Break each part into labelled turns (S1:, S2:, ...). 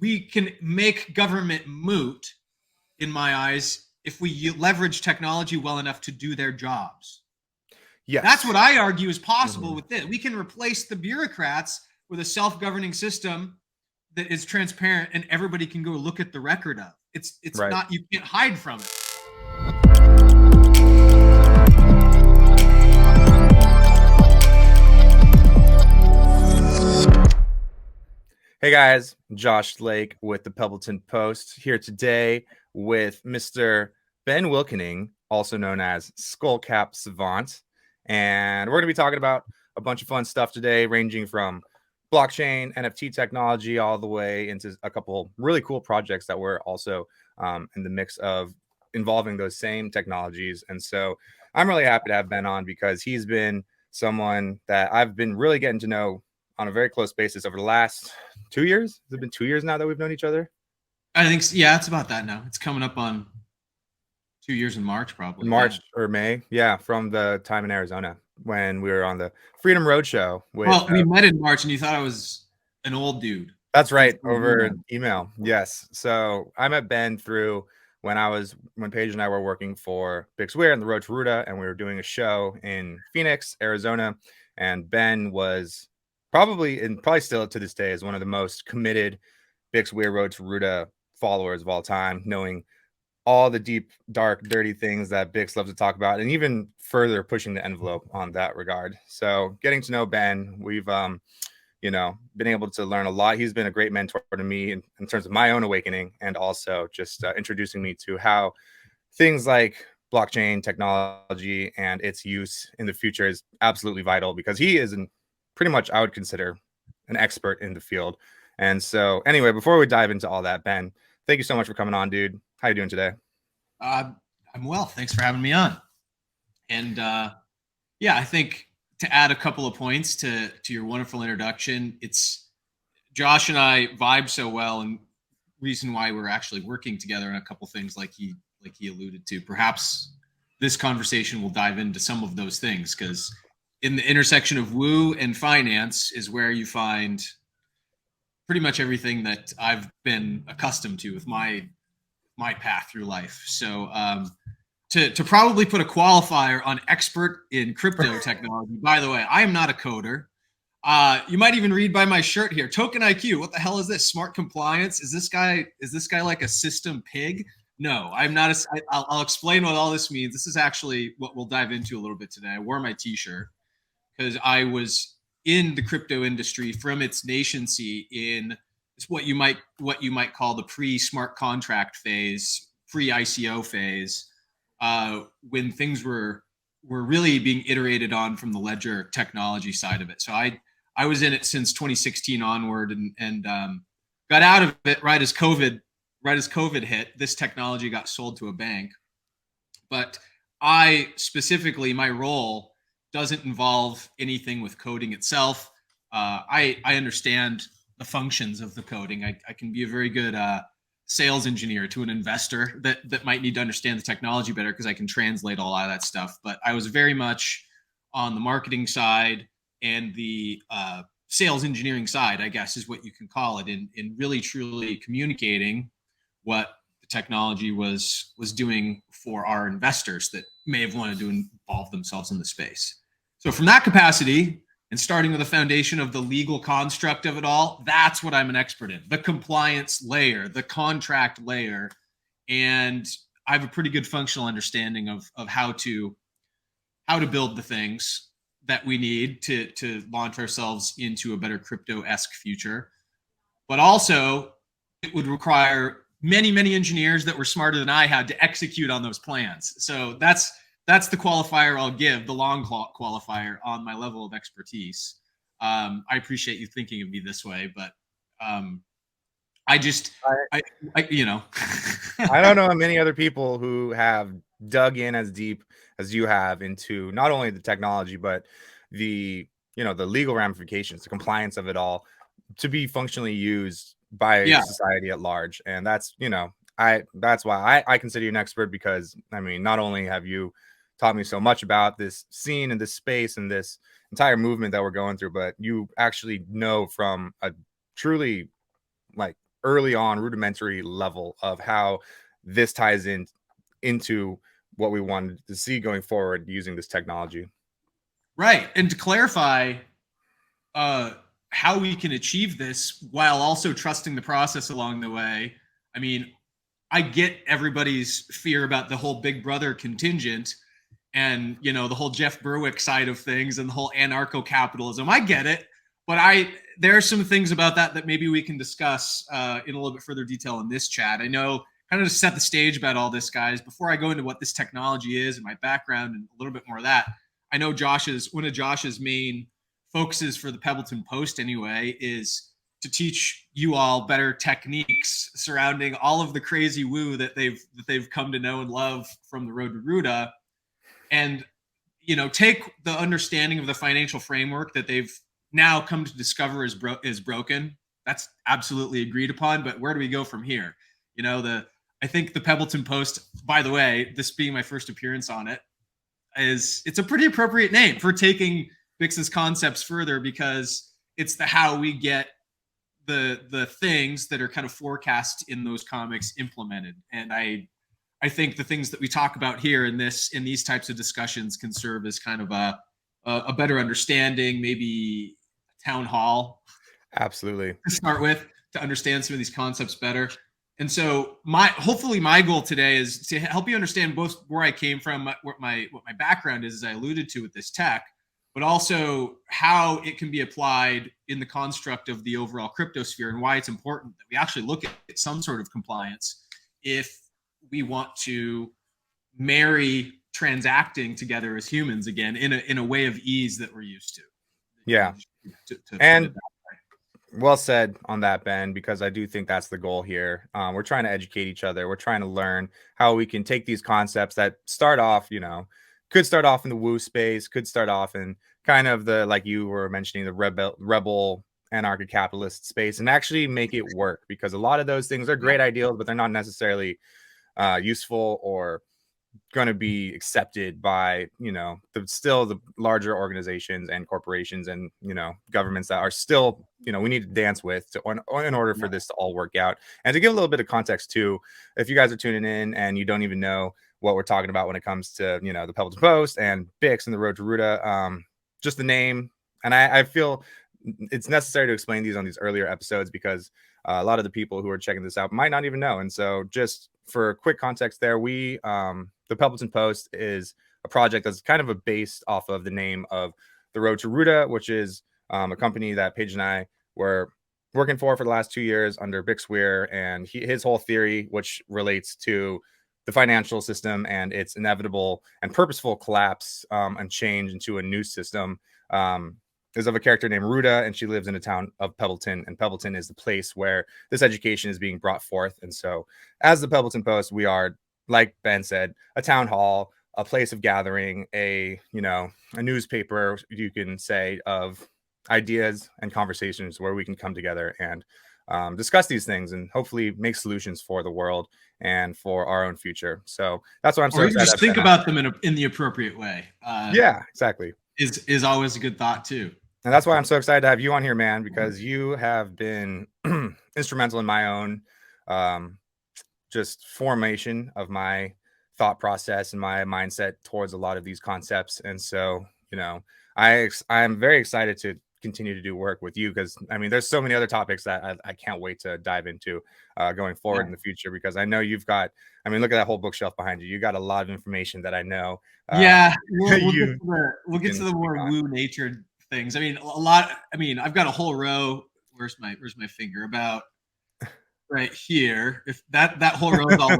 S1: we can make government moot, in my eyes, if we leverage technology well enough to do their jobs.
S2: Yes.
S1: That's what I argue is possible
S2: Mhm.
S1: with this. We can replace the bureaucrats with a self-governing system that is transparent and everybody can go look at the record of. It's
S2: Right.
S1: not, you can't hide from it.
S2: Hey guys, Josh Lake with the Pebbleton Post here today with Mr. Ben Wilkening, also known as Skullcap Savant. And we're going to be talking about a bunch of fun stuff today, ranging from blockchain, NFT technology, all the way into a couple really cool projects that we're also in the mix of involving those same technologies. And so I'm really happy to have Ben on because he's been someone that I've been really getting to know on a very close basis over the last 2 years. Has it been 2 years now that we've known each other?
S1: I think, yeah, it's about that now. It's coming up on 2 years in March, probably.
S2: March or May. Yeah, from the time in Arizona when we were on the Freedom Roadshow with.
S1: Well, we met in March and you thought I was an old dude.
S2: That's right, over email. Yes. So I met Ben through when Paige and I were working for Bixweir and the Road to Ruta, and we were doing a show in Phoenix, Arizona. And Ben was probably still to this day is one of the most committed Bixweir Road to Ruta followers of all time, knowing all the deep, dark, dirty things that Bix loves to talk about, and even further pushing the envelope on that regard. So getting to know Ben, we've been able to learn a lot. He's been a great mentor to me in terms of my own awakening, and also just introducing me to how things like blockchain technology and its use in the future is absolutely vital, because he is pretty much, I would consider, an expert in the field. And so anyway, before we dive into all that, Ben, thank you so much for coming on, dude. How you doing today?
S1: I'm well. Thanks for having me on. And yeah, I think to add a couple of points to your wonderful introduction, it's Josh and I vibe so well, and reason why we're actually working together on a couple things like he alluded to. Perhaps this conversation will dive into some of those things, because in the intersection of woo and finance is where you find pretty much everything that I've been accustomed to with my path through life. So to probably put a qualifier on expert in crypto technology, by the way, I am not a coder. You might even read by my shirt here, Token IQ. What the hell is this? Smart compliance? Is this guy like a system pig? No, I'm not. I'll explain what all this means. This is actually what we'll dive into a little bit today. I wore my t-shirt because I was in the crypto industry from its nascency in what you might call the pre-smart contract phase, pre-ICO phase, when things were really being iterated on from the ledger technology side of it. So I was in it since 2016 onward, and got out of it right as COVID hit. This technology got sold to a bank, but I specifically, my role doesn't involve anything with coding itself. I understand the functions of the coding. I can be a very good sales engineer to an investor that might need to understand the technology better, because I can translate a lot of that stuff. But I was very much on the marketing side and the sales engineering side, I guess is what you can call it, in really truly communicating what the technology was doing for our investors that may have wanted to involve themselves in the space. So from that capacity, and starting with the foundation of the legal construct of it all, that's what I'm an expert in: the compliance layer, the contract layer. And I have a pretty good functional understanding of how to build the things that we need to launch ourselves into a better crypto-esque future. But also, it would require many, many engineers that were smarter than I had to execute on those plans. So that's the qualifier I'll give, the long qualifier on my level of expertise. I appreciate you thinking of me this way, but I
S2: don't know many other people who have dug in as deep as you have into not only the technology, but the legal ramifications, the compliance of it all, to be functionally used by society at large. And that's why I consider you an expert, because I mean, not only have you taught me so much about this scene and this space and this entire movement that we're going through, but you actually know from a truly early on rudimentary level of how this ties into what we wanted to see going forward using this technology.
S1: Right. And to clarify, how we can achieve this while also trusting the process along the way. I mean, I get everybody's fear about the whole Big Brother contingent and, you know, the whole Jeff Berwick side of things and the whole anarcho-capitalism. I get it, but there are some things about that maybe we can discuss in a little bit further detail in this chat. I know, kind of to set the stage about all this, guys, before I go into what this technology is and my background and a little bit more of that, I know one of Josh's main focuses for the Pebbleton Post anyway is to teach you all better techniques surrounding all of the crazy woo that they've come to know and love from the road to Ruda, and you know, take the understanding of the financial framework that they've now come to discover is broken. That's absolutely agreed upon. But where do we go from here? You know, I think the Pebbleton Post, by the way, this being my first appearance on it, it's a pretty appropriate name for taking Bix's concepts further, because it's the how we get the things that are kind of forecast in those comics implemented. And I think the things that we talk about here in these types of discussions can serve as kind of a better understanding, maybe a town hall.
S2: Absolutely.
S1: To start with, to understand some of these concepts better. And so hopefully my goal today is to help you understand both where I came from, what my background is, as I alluded to with this tech, but also how it can be applied in the construct of the overall crypto sphere, and why it's important that we actually look at some sort of compliance if we want to marry transacting together as humans again in a way of ease that we're used to.
S2: Yeah. And well said on that, Ben, because I do think that's the goal here. We're trying to educate each other. We're trying to learn how we can take these concepts that start off, you know, could start off in the woo space, could start off in kind of the, like you were mentioning, the rebel anarcho-capitalist space, and actually make it work, because a lot of those things are great ideals, but they're not necessarily useful or going to be accepted by, you know, the larger organizations and corporations and, you know, governments that are still, you know, we need to dance with in order for this to all work out. And to give a little bit of context too, if you guys are tuning in and you don't even know what we're talking about when it comes to, you know, the Pebbleton Post and Bix and the Road to Ruda, just the name. And I feel it's necessary to explain these on these earlier episodes, because a lot of the people who are checking this out might not even know. And so just for quick context there, the Pebbleton Post is a project that's kind of based off of the name of the Road to Ruda, which is a company that Paige and I were working for the last 2 years under Bix Weir, and his whole theory, which relates to the financial system and its inevitable and purposeful collapse and change into a new system, is of a character named Ruda, and she lives in a town of Pebbleton, and Pebbleton is the place where this education is being brought forth. And so as the Pebbleton Post, we are, like Ben said, a town hall, a place of gathering, a newspaper, you can say, of ideas and conversations where we can come together and discuss these things and hopefully make solutions for the world and for our own future. So that's why I'm so excited.
S1: Just think about them in the appropriate way.
S2: Yeah, exactly.
S1: Is always a good thought too.
S2: And that's why I'm so excited to have you on here, man, because you have been instrumental in my own just formation of my thought process and my mindset towards a lot of these concepts. And so, you know, I'm very excited to continue to do work with you, because I mean, there's so many other topics that I can't wait to dive into going forward in the future, because I know you've got, I mean, look at that whole bookshelf behind you. You got a lot of information that I know.
S1: We'll get to the more woo natured things. I mean, I've got a whole row. Where's my finger? About right here. If that whole row is all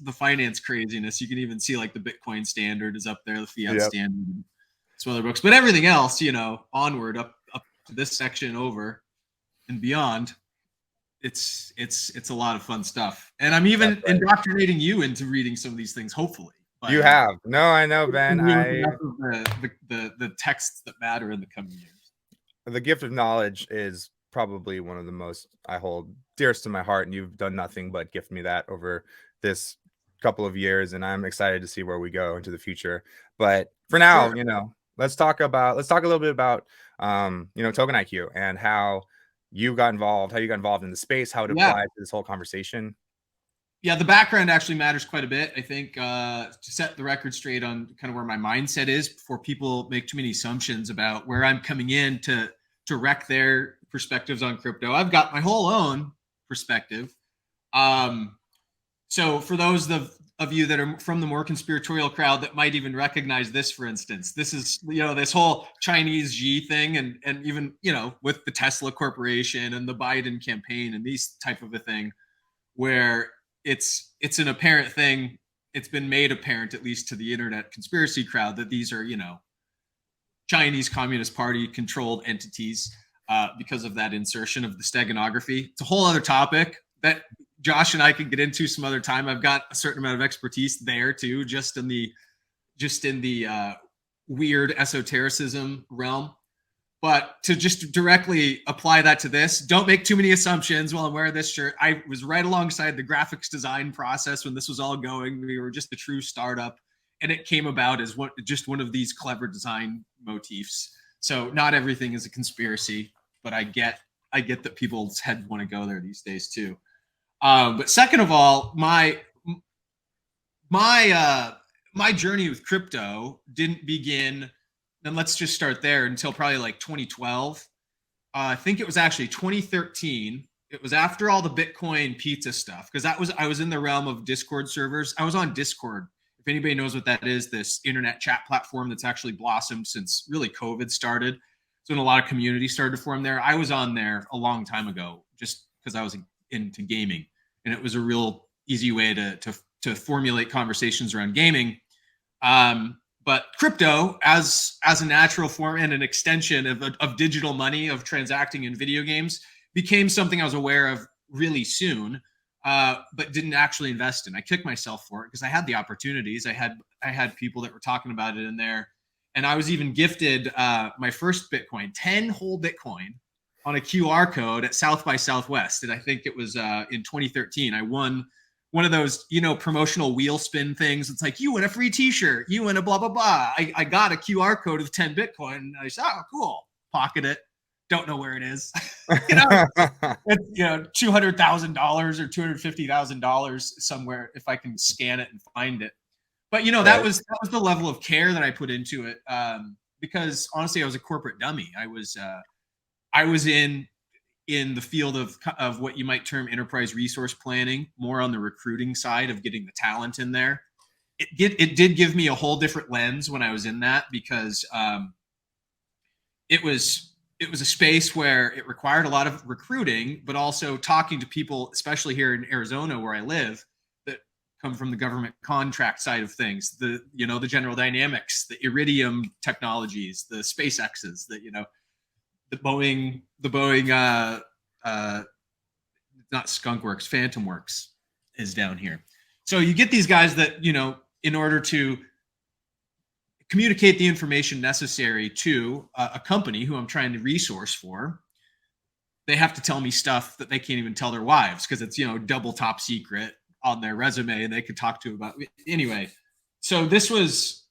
S1: the finance craziness, you can even see like the Bitcoin standard is up there, the fiat standard, and some other books. But everything else, you know, onward up to this section over and beyond, it's a lot of fun stuff. And I'm even indoctrinating you into reading some of these things, hopefully.
S2: You have. No, I know, Ben.
S1: The texts that matter in the coming years.
S2: The gift of knowledge is probably one of the most I hold dearest to my heart, and you've done nothing but gift me that over this couple of years, and I'm excited to see where we go into the future. But for now, you know, let's talk a little bit about Token IQ and how you got involved, how you got involved in the space, how it applied to this whole conversation.
S1: Yeah, the background actually matters quite a bit. I think to set the record straight on kind of where my mindset is before people make too many assumptions about where I'm coming in to wreck their perspectives on crypto. I've got my whole own perspective. So for those of you that are from the more conspiratorial crowd that might even recognize this, for instance, this is, this whole Chinese Xi thing, and even, with the Tesla Corporation and the Biden campaign and these type of a thing, where it's an apparent thing. It's been made apparent, at least to the internet conspiracy crowd, that these are, Chinese Communist Party controlled entities because of that insertion of the steganography. It's a whole other topic that Josh and I can get into some other time. I've got a certain amount of expertise there too, just in the weird esotericism realm. But to just directly apply that to this, don't make too many assumptions while I'm wearing this shirt. I was right alongside the graphics design process when this was all going. We were just a true startup, and it came about as just one of these clever design motifs. So not everything is a conspiracy, but I get that people's heads want to go there these days too. But second of all, my journey with crypto didn't begin, and let's just start there, until probably like 2012. I think it was actually 2013. It was after all the Bitcoin pizza stuff, because I was in the realm of Discord servers. I was on Discord. If anybody knows what that is, this internet chat platform that's actually blossomed since really COVID started. So when a lot of community started to form there, I was on there a long time ago, just because I was into gaming, and it was a real easy way to formulate conversations around gaming. But crypto, as a natural form and an extension of digital money, of transacting in video games, became something I was aware of really soon, but didn't actually invest in. I kicked myself for it because I had the opportunities. I had people that were talking about it in there, and I was even gifted my first Bitcoin, 10 whole Bitcoin, on a QR code at South by Southwest, and I think it was in 2013. I won one of those, promotional wheel spin things. It's like, you win a free t-shirt, you win a blah, blah, blah. I got a QR code of 10 Bitcoin. And I said, oh, cool. Pocket it. Don't know where it is. It's, $200,000 or $250,000 somewhere if I can scan it and find it. But, that was the level of care that I put into it. Because honestly, I was a corporate dummy. I was in the field of what you might term enterprise resource planning, more on the recruiting side of getting the talent in there. It did give me a whole different lens when I was in that, because it was a space where it required a lot of recruiting, but also talking to people, especially here in Arizona where I live, that come from the government contract side of things, the General Dynamics, the Iridium technologies, the SpaceXs, the Boeing, not Skunk Works, Phantom Works is down here. So you get these guys that, in order to communicate the information necessary to a company who I'm trying to resource for, they have to tell me stuff that they can't even tell their wives, because it's, double top secret on their resume, and they could talk to about anyway. So this was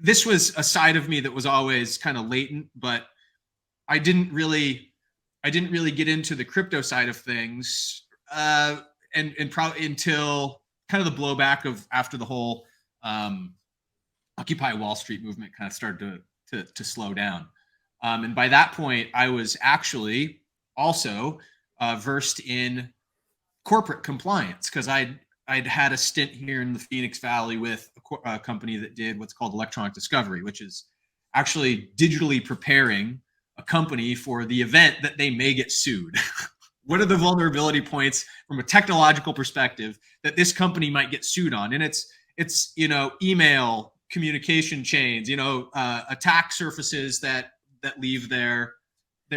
S1: a side of me that was always kind of latent, but I didn't really get into the crypto side of things, and probably until kind of the blowback of after the whole Occupy Wall Street movement kind of started to slow down. And by that point, I was actually also versed in corporate compliance, because I'd had a stint here in the Phoenix Valley with a company that did what's called electronic discovery, which is actually digitally preparing a company for the event that they may get sued. What are the vulnerability points from a technological perspective that this company might get sued on? And it's email communication chains, attack surfaces that leave their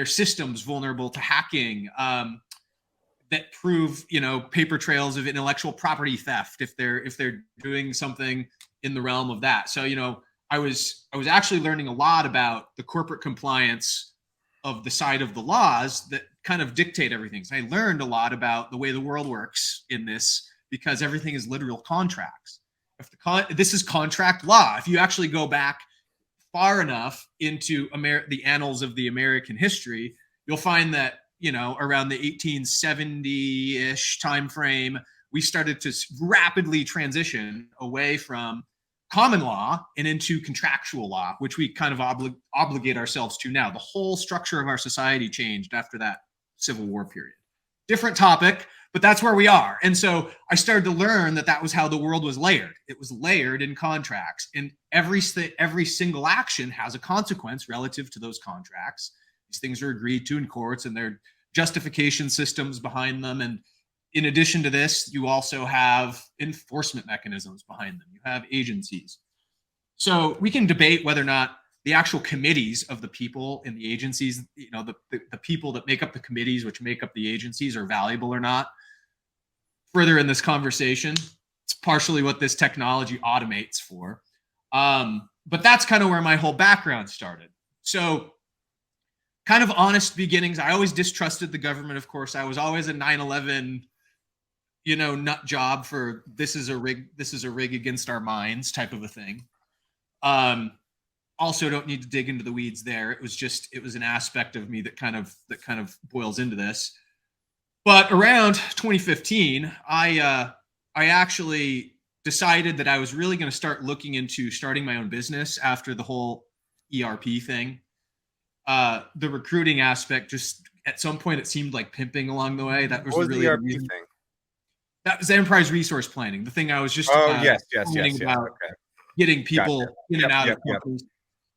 S1: systems vulnerable to hacking, that prove paper trails of intellectual property theft if they're doing something in the realm of that. So I was actually learning a lot about the corporate compliance of the side of the laws that kind of dictate everything. So I learned a lot about the way the world works in this, because everything is literal contracts. This is contract law. If you actually go back far enough into the annals of the American history, you'll find that around the 1870-ish time frame, we started to rapidly transition away from common law and into contractual law, which we kind of obligate ourselves to now. The whole structure of our society changed after that Civil War period. Different topic, but that's where we are. And so I started to learn that was how the world was layered. It was layered in contracts, and every single action has a consequence relative to those contracts. These things are agreed to in courts, and there are justification systems behind them. And in addition to this, you also have enforcement mechanisms behind them. You have agencies. So we can debate whether or not the actual committees of the people in the agencies, the people that make up the committees, which make up the agencies, are valuable or not. Further in this conversation, it's partially what this technology automates for. But that's kind of where my whole background started. So kind of honest beginnings. I always distrusted the government, of course. I was always a 9/11, nut job for this is a rig against our minds type of a thing. Also don't need to dig into the weeds there. It was an aspect of me that kind of boils into this. But around 2015, I actually decided that I was really going to start looking into starting my own business after the whole ERP thing. The recruiting aspect, just at some point, it seemed like pimping along the way. That was really
S2: the ERP thing.
S1: That was enterprise resource planning. The thing I was just
S2: yes.
S1: about
S2: Okay.
S1: Getting people in and out of companies.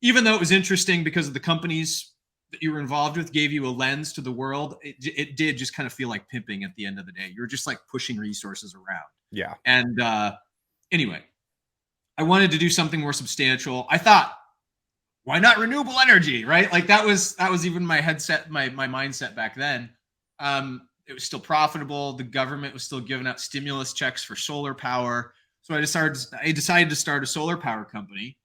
S1: Even though it was interesting because of the companies that you were involved with gave you a lens to the world, it did just kind of feel like pimping at the end of the day. You're just like pushing resources around.
S2: Yeah.
S1: And anyway, I wanted to do something more substantial. I thought, why not renewable energy, right? Like that was even my headset, my mindset back then. It was still profitable. The government was still giving out stimulus checks for solar power. So I decided to start a solar power company,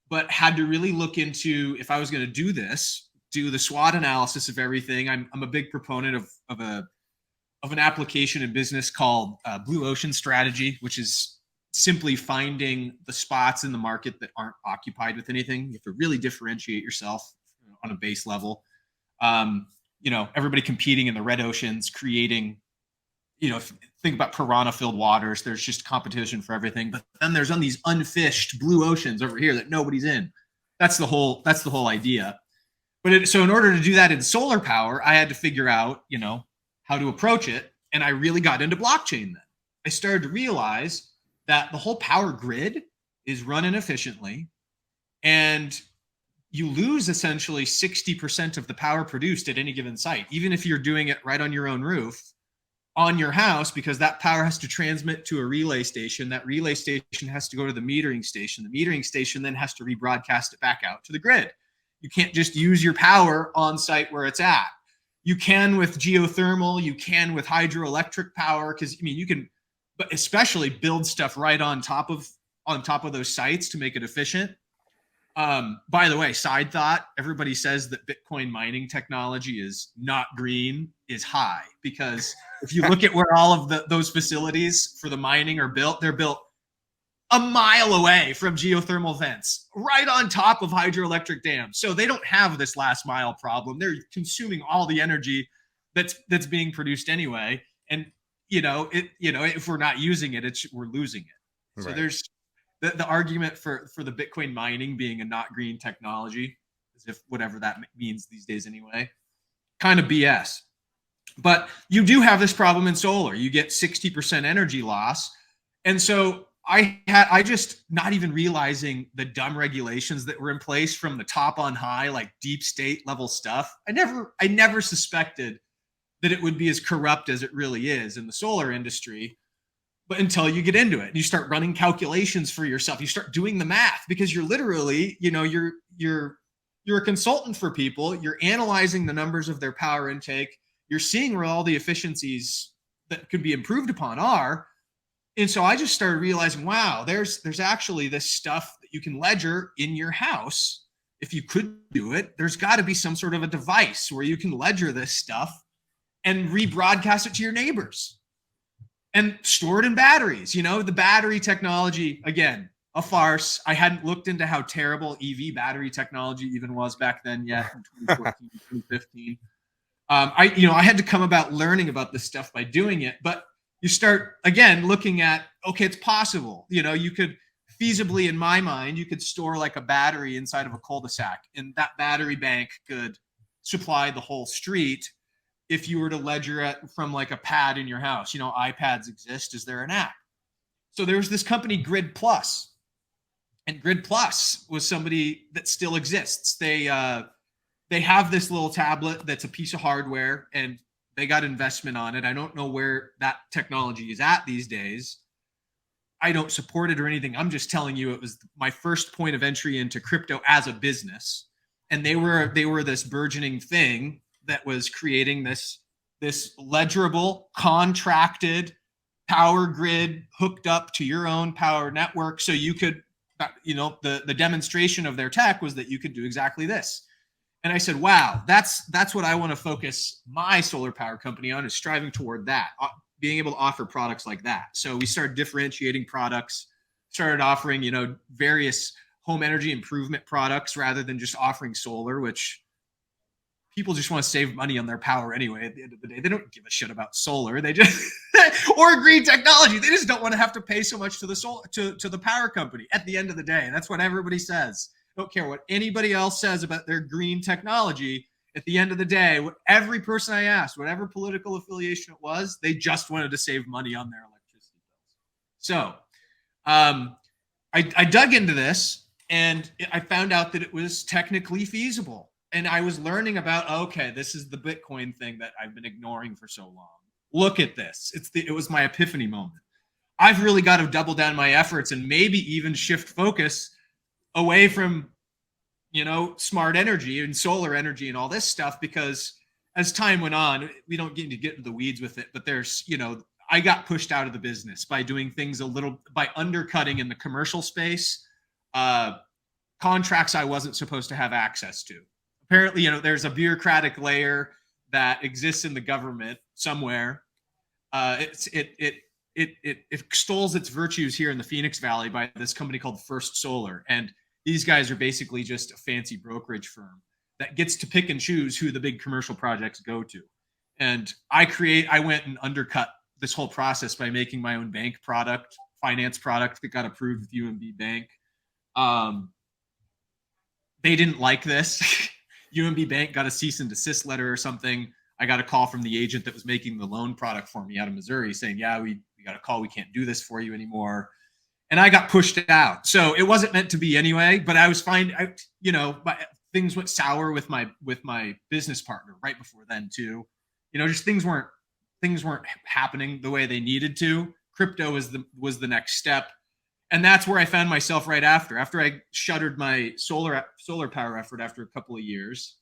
S1: but had to really look into, if I was going to do this, do the SWOT analysis of everything. I'm a big proponent of an application in business called Blue Ocean Strategy, which is simply finding the spots in the market that aren't occupied with anything. You have to really differentiate yourself on a base level. Everybody competing in the red oceans, creating, think about piranha-filled waters. There's just competition for everything. But then there's on these unfished blue oceans over here that nobody's in. That's the whole idea. But so in order to do that in solar power, I had to figure out, how to approach it. And I really got into blockchain then. I started to realize that the whole power grid is run inefficiently, and you lose essentially 60% of the power produced at any given site, even if you're doing it right on your own roof, on your house, because that power has to transmit to a relay station. That relay station has to go to the metering station. The metering station then has to rebroadcast it back out to the grid. You can't just use your power on site where it's at. You can with geothermal, you can with hydroelectric power, because you can, but especially build stuff right on top of those sites to make it efficient. By the way, side thought, everybody says that Bitcoin mining technology is not green, is high, because if you look at where all of those facilities for the mining are built, they're built a mile away from geothermal vents, right on top of hydroelectric dams. So they don't have this last mile problem. They're consuming all the energy that's being produced anyway. And if we're not using it, we're losing it. So there's the argument for the Bitcoin mining being a not green technology, as if whatever that means these days anyway, kind of BS. But you do have this problem in solar. You get 60% energy loss. And so I just, not even realizing the dumb regulations that were in place from the top on high, like deep state level stuff. I never suspected that it would be as corrupt as it really is in the solar industry. But until you get into it and you start running calculations for yourself, you start doing the math, because you're literally, you're a consultant for people. You're analyzing the numbers of their power intake. You're seeing where all the efficiencies that could be improved upon are. And so I just started realizing, wow, there's actually this stuff that you can ledger in your house. If you could do it, there's got to be some sort of a device where you can ledger this stuff and rebroadcast it to your neighbors and store it in batteries. The battery technology, again, a farce. I hadn't looked into how terrible EV battery technology even was back then yet, in 2014, 2015. I had to come about learning about this stuff by doing it. But you start again looking at, okay, it's possible. You could feasibly, in my mind, you could store like a battery inside of a cul-de-sac, and that battery bank could supply the whole street if you were to ledger it from like a pad in your house. iPads exist. Is there an app? So there's this company, Grid Plus, and Grid Plus was somebody that still exists. They have this little tablet that's a piece of hardware, and they got investment on it. I don't know where that technology is at these days. I don't support it or anything. I'm just telling you, it was my first point of entry into crypto as a business. And they were this burgeoning thing that was creating this ledgerable, contracted power grid hooked up to your own power network. So you could, the demonstration of their tech was that you could do exactly this. And I said, wow, that's what I want to focus my solar power company on, is striving toward that, being able to offer products like that. So we started differentiating products, started offering, various home energy improvement products rather than just offering solar, which people just want to save money on their power anyway. At the end of the day, they don't give a shit about solar. They just, or green technology. They just don't want to have to pay so much to the power company at the end of the day. That's what everybody says. Don't care what anybody else says about their green technology. At the end of the day, every person I asked, whatever political affiliation it was, they just wanted to save money on their electricity bills. So I dug into this, and I found out that it was technically feasible. And I was learning about, okay, this is the Bitcoin thing that I've been ignoring for so long. Look at this. It was my epiphany moment. I've really got to double down my efforts and maybe even shift focus away from, smart energy and solar energy and all this stuff, because as time went on, we don't get into the weeds with it, but there's, I got pushed out of the business by doing things by undercutting in the commercial space, contracts I wasn't supposed to have access to. Apparently, there's a bureaucratic layer that exists in the government somewhere. It extols its virtues here in the Phoenix Valley by this company called First Solar. And these guys are basically just a fancy brokerage firm that gets to pick and choose who the big commercial projects go to. And I went and undercut this whole process by making my own bank product, finance product that got approved with UMB Bank. They didn't like this. UMB Bank got a cease and desist letter or something. I got a call from the agent that was making the loan product for me out of Missouri saying, yeah, we got a call. We can't do this for you anymore. And I got pushed out. So it wasn't meant to be anyway, but I was fine. Things went sour with my business partner right before then too. Just things weren't happening the way they needed to. Crypto was the next step. And that's where I found myself right after I shuttered my solar power effort after a couple of years.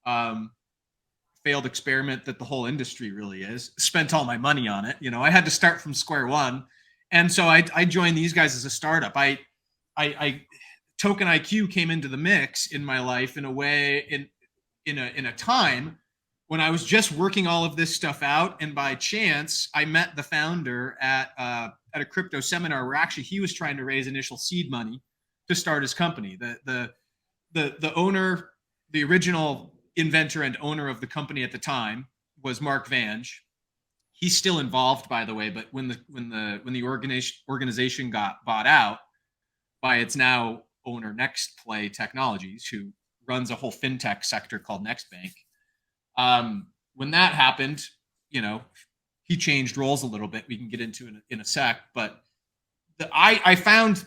S1: Failed experiment that the whole industry really is. Spent all my money on it. I had to start from square one. And so I joined these guys as a startup. I Token IQ came into the mix in my life in a way, in a time when I was just working all of this stuff out. And by chance, I met the founder at a crypto seminar where actually he was trying to raise initial seed money to start his company. The owner, the original inventor and owner of the company at the time was Mark Vange. He's still involved, by the way, but when the organization got bought out by its now owner Next Play Technologies, who runs a whole fintech sector called Next Bank. When that happened, he changed roles a little bit. We can get into it in a sec, but I found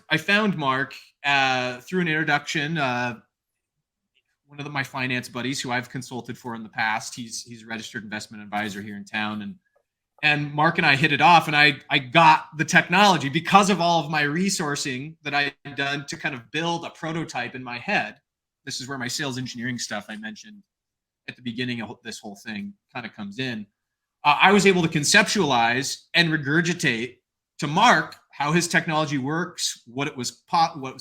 S1: Mark through an introduction. One of my finance buddies who I've consulted for in the past. He's a registered investment advisor here in town, and Mark and I hit it off, and I got the technology because of all of my resourcing that I had done to kind of build a prototype in my head. This is where my sales engineering stuff I mentioned at the beginning of this whole thing kind of comes in. I was able to conceptualize and regurgitate to Mark how his technology works, what it was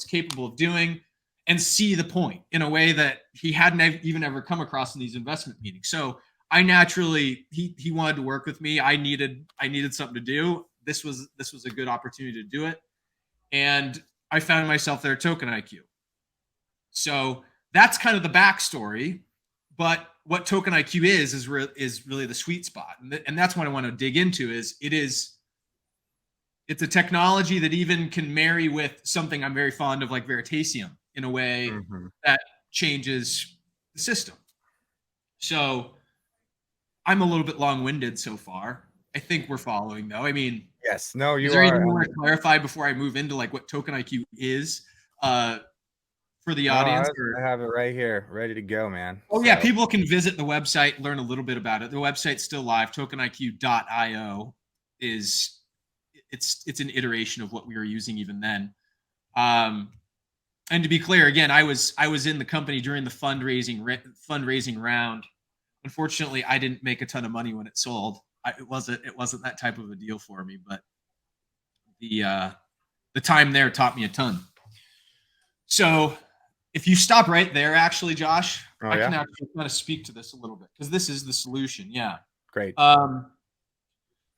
S1: capable of doing, and see the point in a way that he hadn't even ever come across in these investment meetings. So I naturally, he wanted to work with me. I needed something to do. This was a good opportunity to do it. And I found myself there at Token IQ. So that's kind of the backstory. But what token IQ is really the sweet spot, and that's what I want to dig into. It's a technology that even can marry with something I'm very fond of, like Veritasium, in a way that changes the system. So I'm a little bit long-winded so far. I think we're following, though. I mean,
S2: yes, no, you
S1: is there
S2: are.
S1: anything you want to clarify before I move into like what token IQ is for the
S2: No,
S1: audience?
S2: I have it right here, ready to go, man.
S1: Oh, yeah, people can visit the website, learn a little bit about it. The website's still live. tokeniq.io is it's an iteration of what we were using even then. And to be clear, again, I was in the company during the fundraising round. Unfortunately, I didn't make a ton of money when it sold. It wasn't that type of a deal for me, but the time there taught me a ton. So if you stop right there, actually, Josh, I can actually kind of speak to this a little bit, because this is the solution. Yeah.
S2: Great.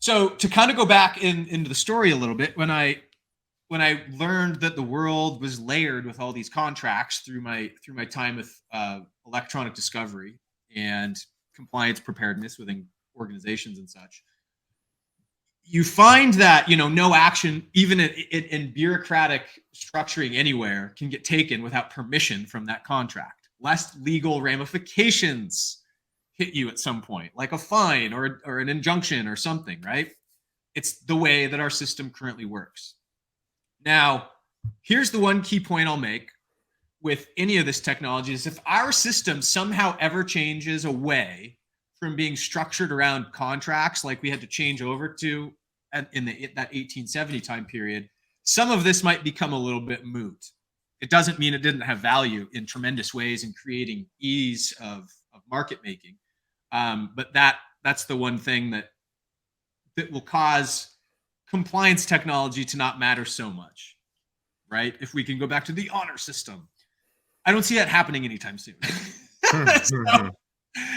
S1: So to kind of go back into the story a little bit, when I learned that the world was layered with all these contracts through my time with electronic discovery and compliance preparedness within organizations and such, you find that, no action, even in bureaucratic structuring anywhere, can get taken without permission from that contract, lest legal ramifications hit you at some point, like a fine or an injunction or something, right? It's the way that our system currently works. Now, here's the one key point I'll make with any of this technology is if our system somehow ever changes away from being structured around contracts like we had to change over to in that 1870 time period, some of this might become a little bit moot. It doesn't mean it didn't have value in tremendous ways in creating ease of market making. But that's the one thing that will cause compliance technology to not matter so much, right? If we can go back to the honor system, I don't see that happening anytime soon.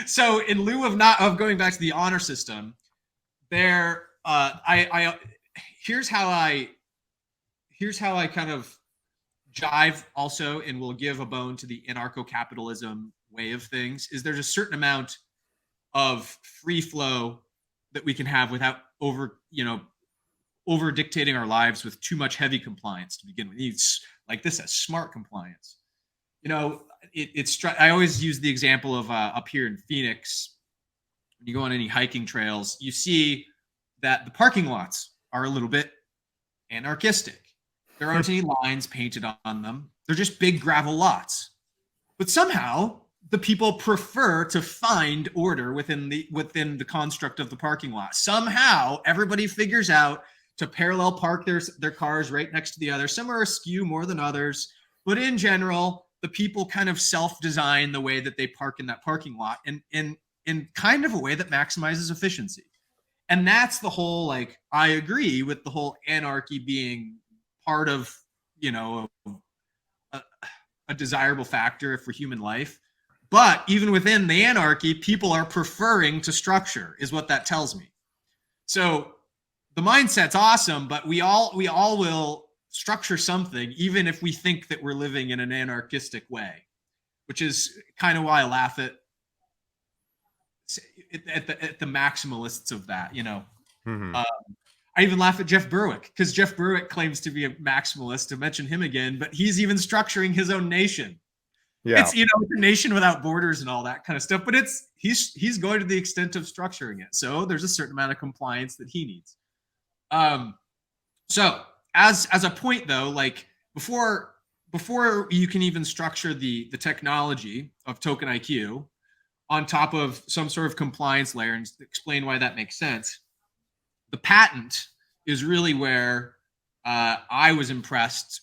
S1: So in lieu of going back to the honor system, here's how I kind of jive also, and will give a bone to the anarcho-capitalism way of things, is there's a certain amount of free flow that we can have without over dictating our lives with too much heavy compliance to begin with. It's like this as smart compliance. I always use the example of up here in Phoenix, when you go on any hiking trails, you see that the parking lots are a little bit anarchistic. There aren't any lines painted on them. They're just big gravel lots. But somehow the people prefer to find order within the construct of the parking lot. Somehow everybody figures out to parallel park their cars right next to the other. Some are askew more than others, but in general, the people kind of self-design the way that they park in that parking lot, and in kind of a way that maximizes efficiency. And that's the whole, like, I agree with the whole anarchy being part of, a desirable factor for human life. But even within the anarchy, people are preferring to structure, is what that tells me. So the mindset's awesome, but we all will structure something, even if we think that we're living in an anarchistic way, which is kind of why I laugh at the maximalists of that. I even laugh at Jeff Berwick, because Jeff Berwick claims to be a maximalist, to mention him again, but he's even structuring his own nation. Yeah. It's, a nation without borders and all that kind of stuff, but he's going to the extent of structuring it. So there's a certain amount of compliance that he needs. So as a point though, like before you can even structure the technology of token IQ on top of some sort of compliance layer and explain why that makes sense, the patent is really where I was impressed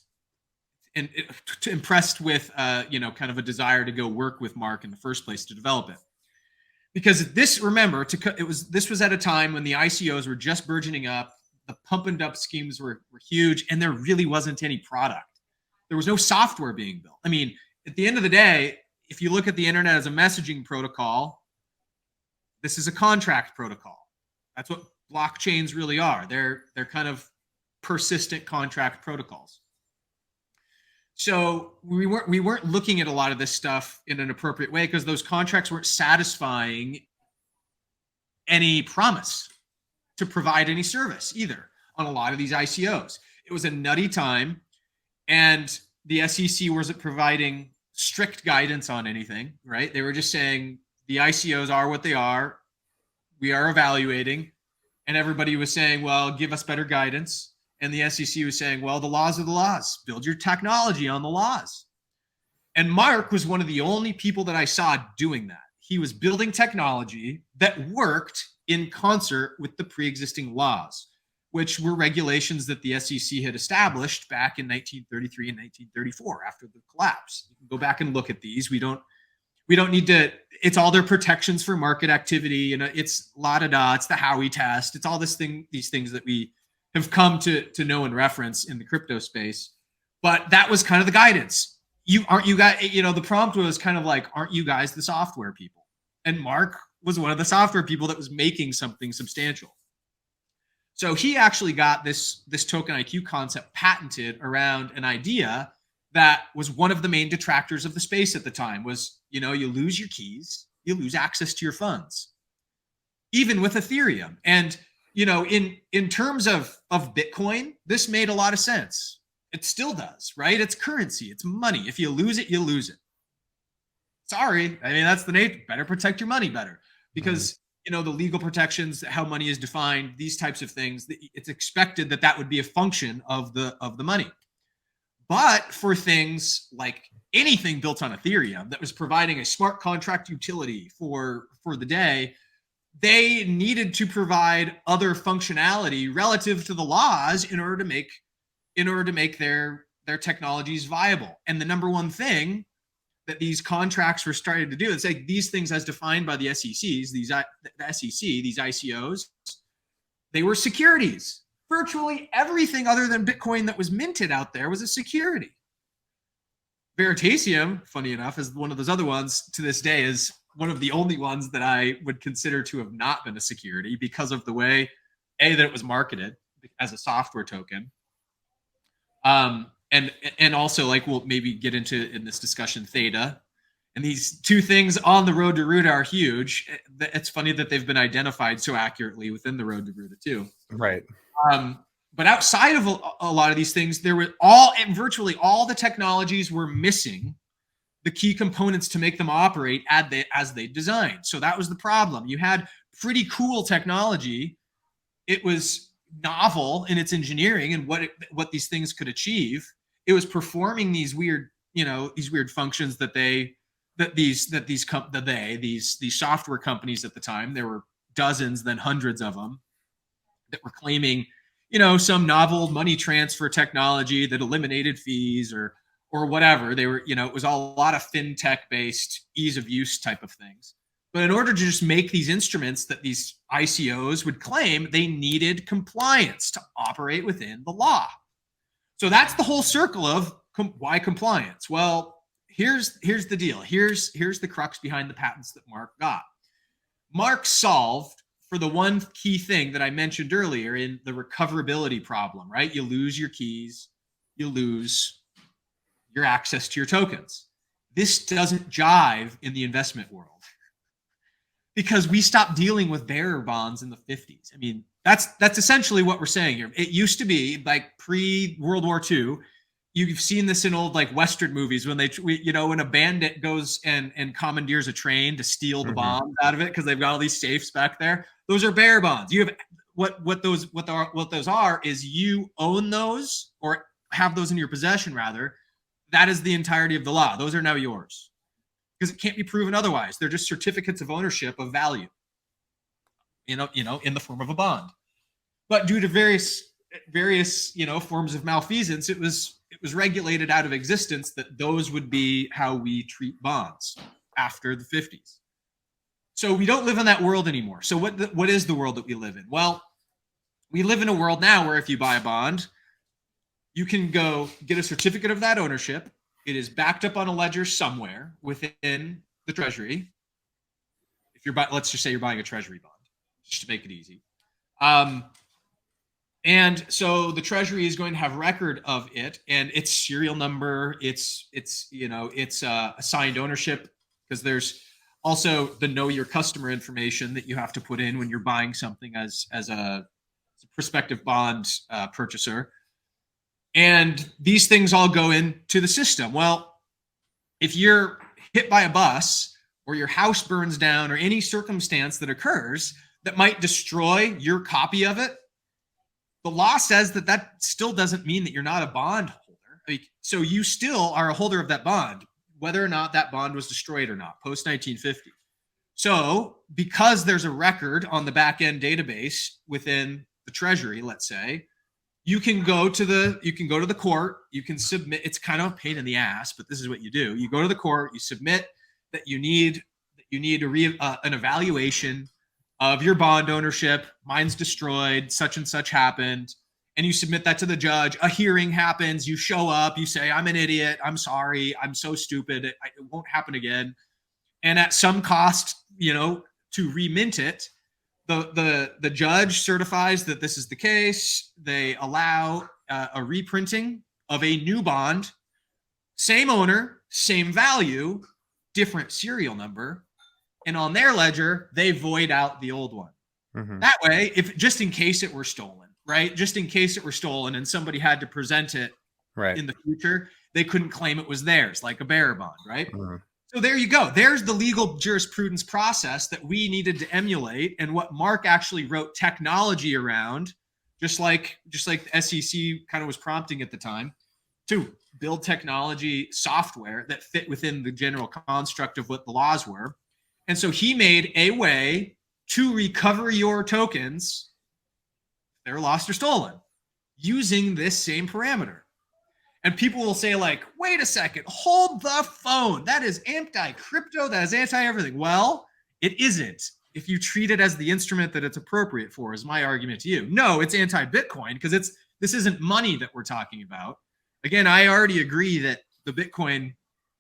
S1: with, kind of a desire to go work with Mark in the first place to develop it. Because this was at a time when the ICOs were just burgeoning up, the pump and dump schemes were huge, and there really wasn't any product. There was no software being built. I mean, at the end of the day, if you look at the internet as a messaging protocol, this is a contract protocol. That's what blockchains really are. They're kind of persistent contract protocols. So we weren't looking at a lot of this stuff in an appropriate way because those contracts weren't satisfying any promise to provide any service either on a lot of these ICOs. It was a nutty time, and the SEC wasn't providing strict guidance on anything, right? They were just saying the ICOs are what they are. We are evaluating. And everybody was saying, well, give us better guidance. And the SEC was saying, well, the laws are the laws. Build your technology on the laws. And Mark was one of the only people that I saw doing that. He was building technology that worked in concert with the pre-existing laws, which were regulations that the SEC had established back in 1933 and 1934 after the collapse. You can go back and look at these. We don't need to, it's all their protections for market activity, and it's la-da-da, it's the Howey test, it's all these things that we have come to know and reference in the crypto space. But that was kind of the guidance. Aren't you guys, the prompt was kind of like, aren't you guys the software people? And Mark was one of the software people that was making something substantial. So he actually got this token IQ concept patented around an idea that was one of the main detractors of the space at the time was, you lose your keys, you lose access to your funds, even with Ethereum. And, in terms of Bitcoin, this made a lot of sense. It still does, right? It's currency, it's money. If you lose it, you lose it. Sorry. I mean, that's the nature. Better protect your money better because, the legal protections, how money is defined, these types of things, it's expected that would be a function of the money. But for things like anything built on Ethereum that was providing a smart contract utility for the day, they needed to provide other functionality relative to the laws in order to make their technologies viable. And the number one thing that these contracts were starting to do, it's like these things as defined by the SECs, the SEC, these ICOs, they were securities. Virtually everything other than Bitcoin that was minted out there was a security. Veritasium, funny enough, is one of those other ones to this day is one of the only ones that I would consider to have not been a security because of the way, that it was marketed as a software token. And also, like we'll maybe get into in this discussion, Theta. And these two things on the road to Ruta are huge. It's funny that they've been identified so accurately within the road to Ruta too.
S2: Right.
S1: But outside of a lot of these things, there were virtually all the technologies were missing the key components to make them operate as they designed. So that was the problem. You had pretty cool technology. It was novel in its engineering and what these things could achieve. It was performing these weird functions that these software companies at the time, there were dozens, then hundreds of them, that were claiming, some novel money transfer technology that eliminated fees or whatever. They were, it was all a lot of fintech based ease of use type of things. But in order to just make these instruments that these ICOs would claim, they needed compliance to operate within the law. So that's the whole circle of why compliance. Well, here's the deal. Here's the crux behind the patents that Mark got. Mark solved for the one key thing that I mentioned earlier in the recoverability problem, right? You lose your keys, you lose your access to your tokens. This doesn't jive in the investment world because we stopped dealing with bearer bonds in the 50s. I mean, that's essentially what we're saying here. It used to be like pre-World War II. You've seen this in old like Western movies when when a bandit goes and commandeers a train to steal the bombs out of it because they've got all these safes back there. Those are bearer bonds. You have what those are is you own those or have those in your possession rather. That is the entirety of the law. Those are now yours because it can't be proven otherwise. They're just certificates of ownership of value. In the form of a bond. But due to various forms of malfeasance, it was regulated out of existence that those would be how we treat bonds after the 50s. So we don't live in that world anymore. So what is the world that we live in? Well, we live in a world now where if you buy a bond, you can go get a certificate of that ownership. It is backed up on a ledger somewhere within the Treasury. Let's just say you're buying a Treasury bond, just to make it easy. And And so the treasury is going to have record of it and its serial number, its assigned ownership, because there's also the know your customer information that you have to put in when you're buying something as a prospective bond purchaser. And these things all go into the system. Well, if you're hit by a bus or your house burns down or any circumstance that occurs that might destroy your copy of it, the law says that still doesn't mean that you're not a bond holder. So you still are a holder of that bond, whether or not that bond was destroyed or not, post 1950. So because there's a record on the back end database within the Treasury, let's say, you can go to the court, you can submit. It's kind of a pain in the ass, but this is what you do. You go to the court, you submit that you need an evaluation of your bond ownership. Mine's destroyed, such and such happened. And you submit that to the judge. A hearing happens. You show up. You say, I'm an idiot. I'm sorry. I'm so stupid. It won't happen again. And at some cost, to remint it, the judge certifies that this is the case. They allow a reprinting of a new bond, same owner, same value, different serial number. And on their ledger, they void out the old one. Mm-hmm. That way, if just in case it were stolen, right? Just in case it were stolen and somebody had to present it in the future, they couldn't claim it was theirs, like a bearer bond, right? Mm-hmm. So there you go. There's the legal jurisprudence process that we needed to emulate, and what Mark actually wrote technology around, just like the SEC kind of was prompting at the time, to build technology software that fit within the general construct of what the laws were. And so he made a way to recover your tokens, if they're lost or stolen, using this same parameter. And people will say, like, wait a second, hold the phone. That is anti-crypto. That is anti-everything. Well, it isn't. If you treat it as the instrument that it's appropriate for, is my argument to you. No, it's anti-Bitcoin, because this isn't money that we're talking about. Again, I already agree that the Bitcoin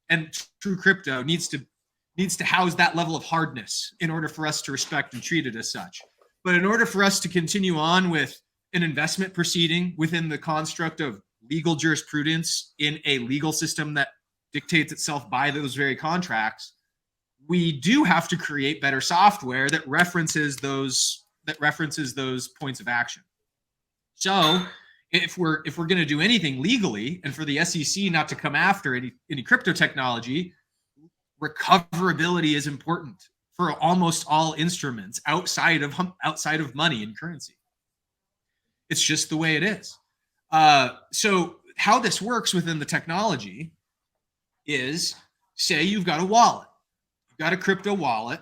S1: and true crypto needs to house that level of hardness in order for us to respect and treat it as such. But in order for us to continue on with an investment proceeding within the construct of legal jurisprudence in a legal system that dictates itself by those very contracts, we do have to create better software that references those points of action. So if we're going to do anything legally, and for the SEC not to come after any crypto technology, recoverability is important for almost all instruments outside of money and currency. It's just the way it is. So how this works within the technology is, say you've got a wallet, you've got a crypto wallet,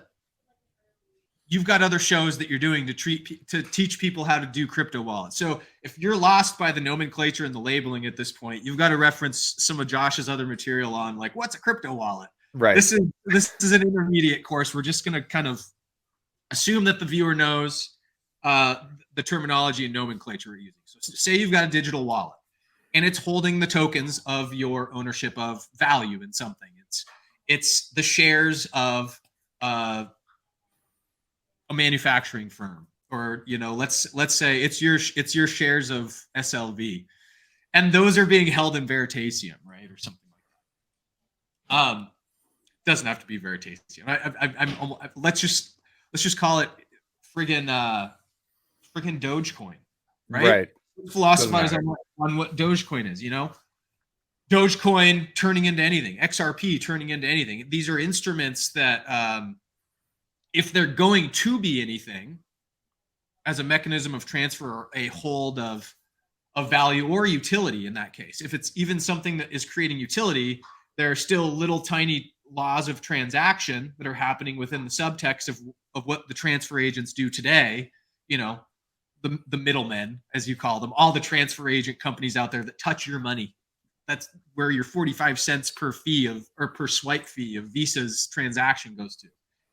S1: you've got other shows that you're doing to teach people how to do crypto wallets. So if you're lost by the nomenclature and the labeling at this point, you've got to reference some of Josh's other material on, like, what's a crypto wallet? Right. This is an intermediate course. We're just going to kind of assume that the viewer knows the terminology and nomenclature we're using. So say you've got a digital wallet and it's holding the tokens of your ownership of value in something. It's the shares of a manufacturing firm, or let's say it's your shares of SLV, and those are being held in Veritasium, right, or something like that. Doesn't have to be Veritasium. Let's just call it friggin' Dogecoin, right? Philosophize on what Dogecoin is. Dogecoin turning into anything, XRP turning into anything. These are instruments that, if they're going to be anything as a mechanism of transfer or a hold of value or utility, in that case, if it's even something that is creating utility, there are still little tiny laws of transaction that are happening within the subtext of what the transfer agents do today. The middlemen, as you call them, all the transfer agent companies out there that touch your money. That's where your 45 cents per swipe fee of Visa's transaction goes to.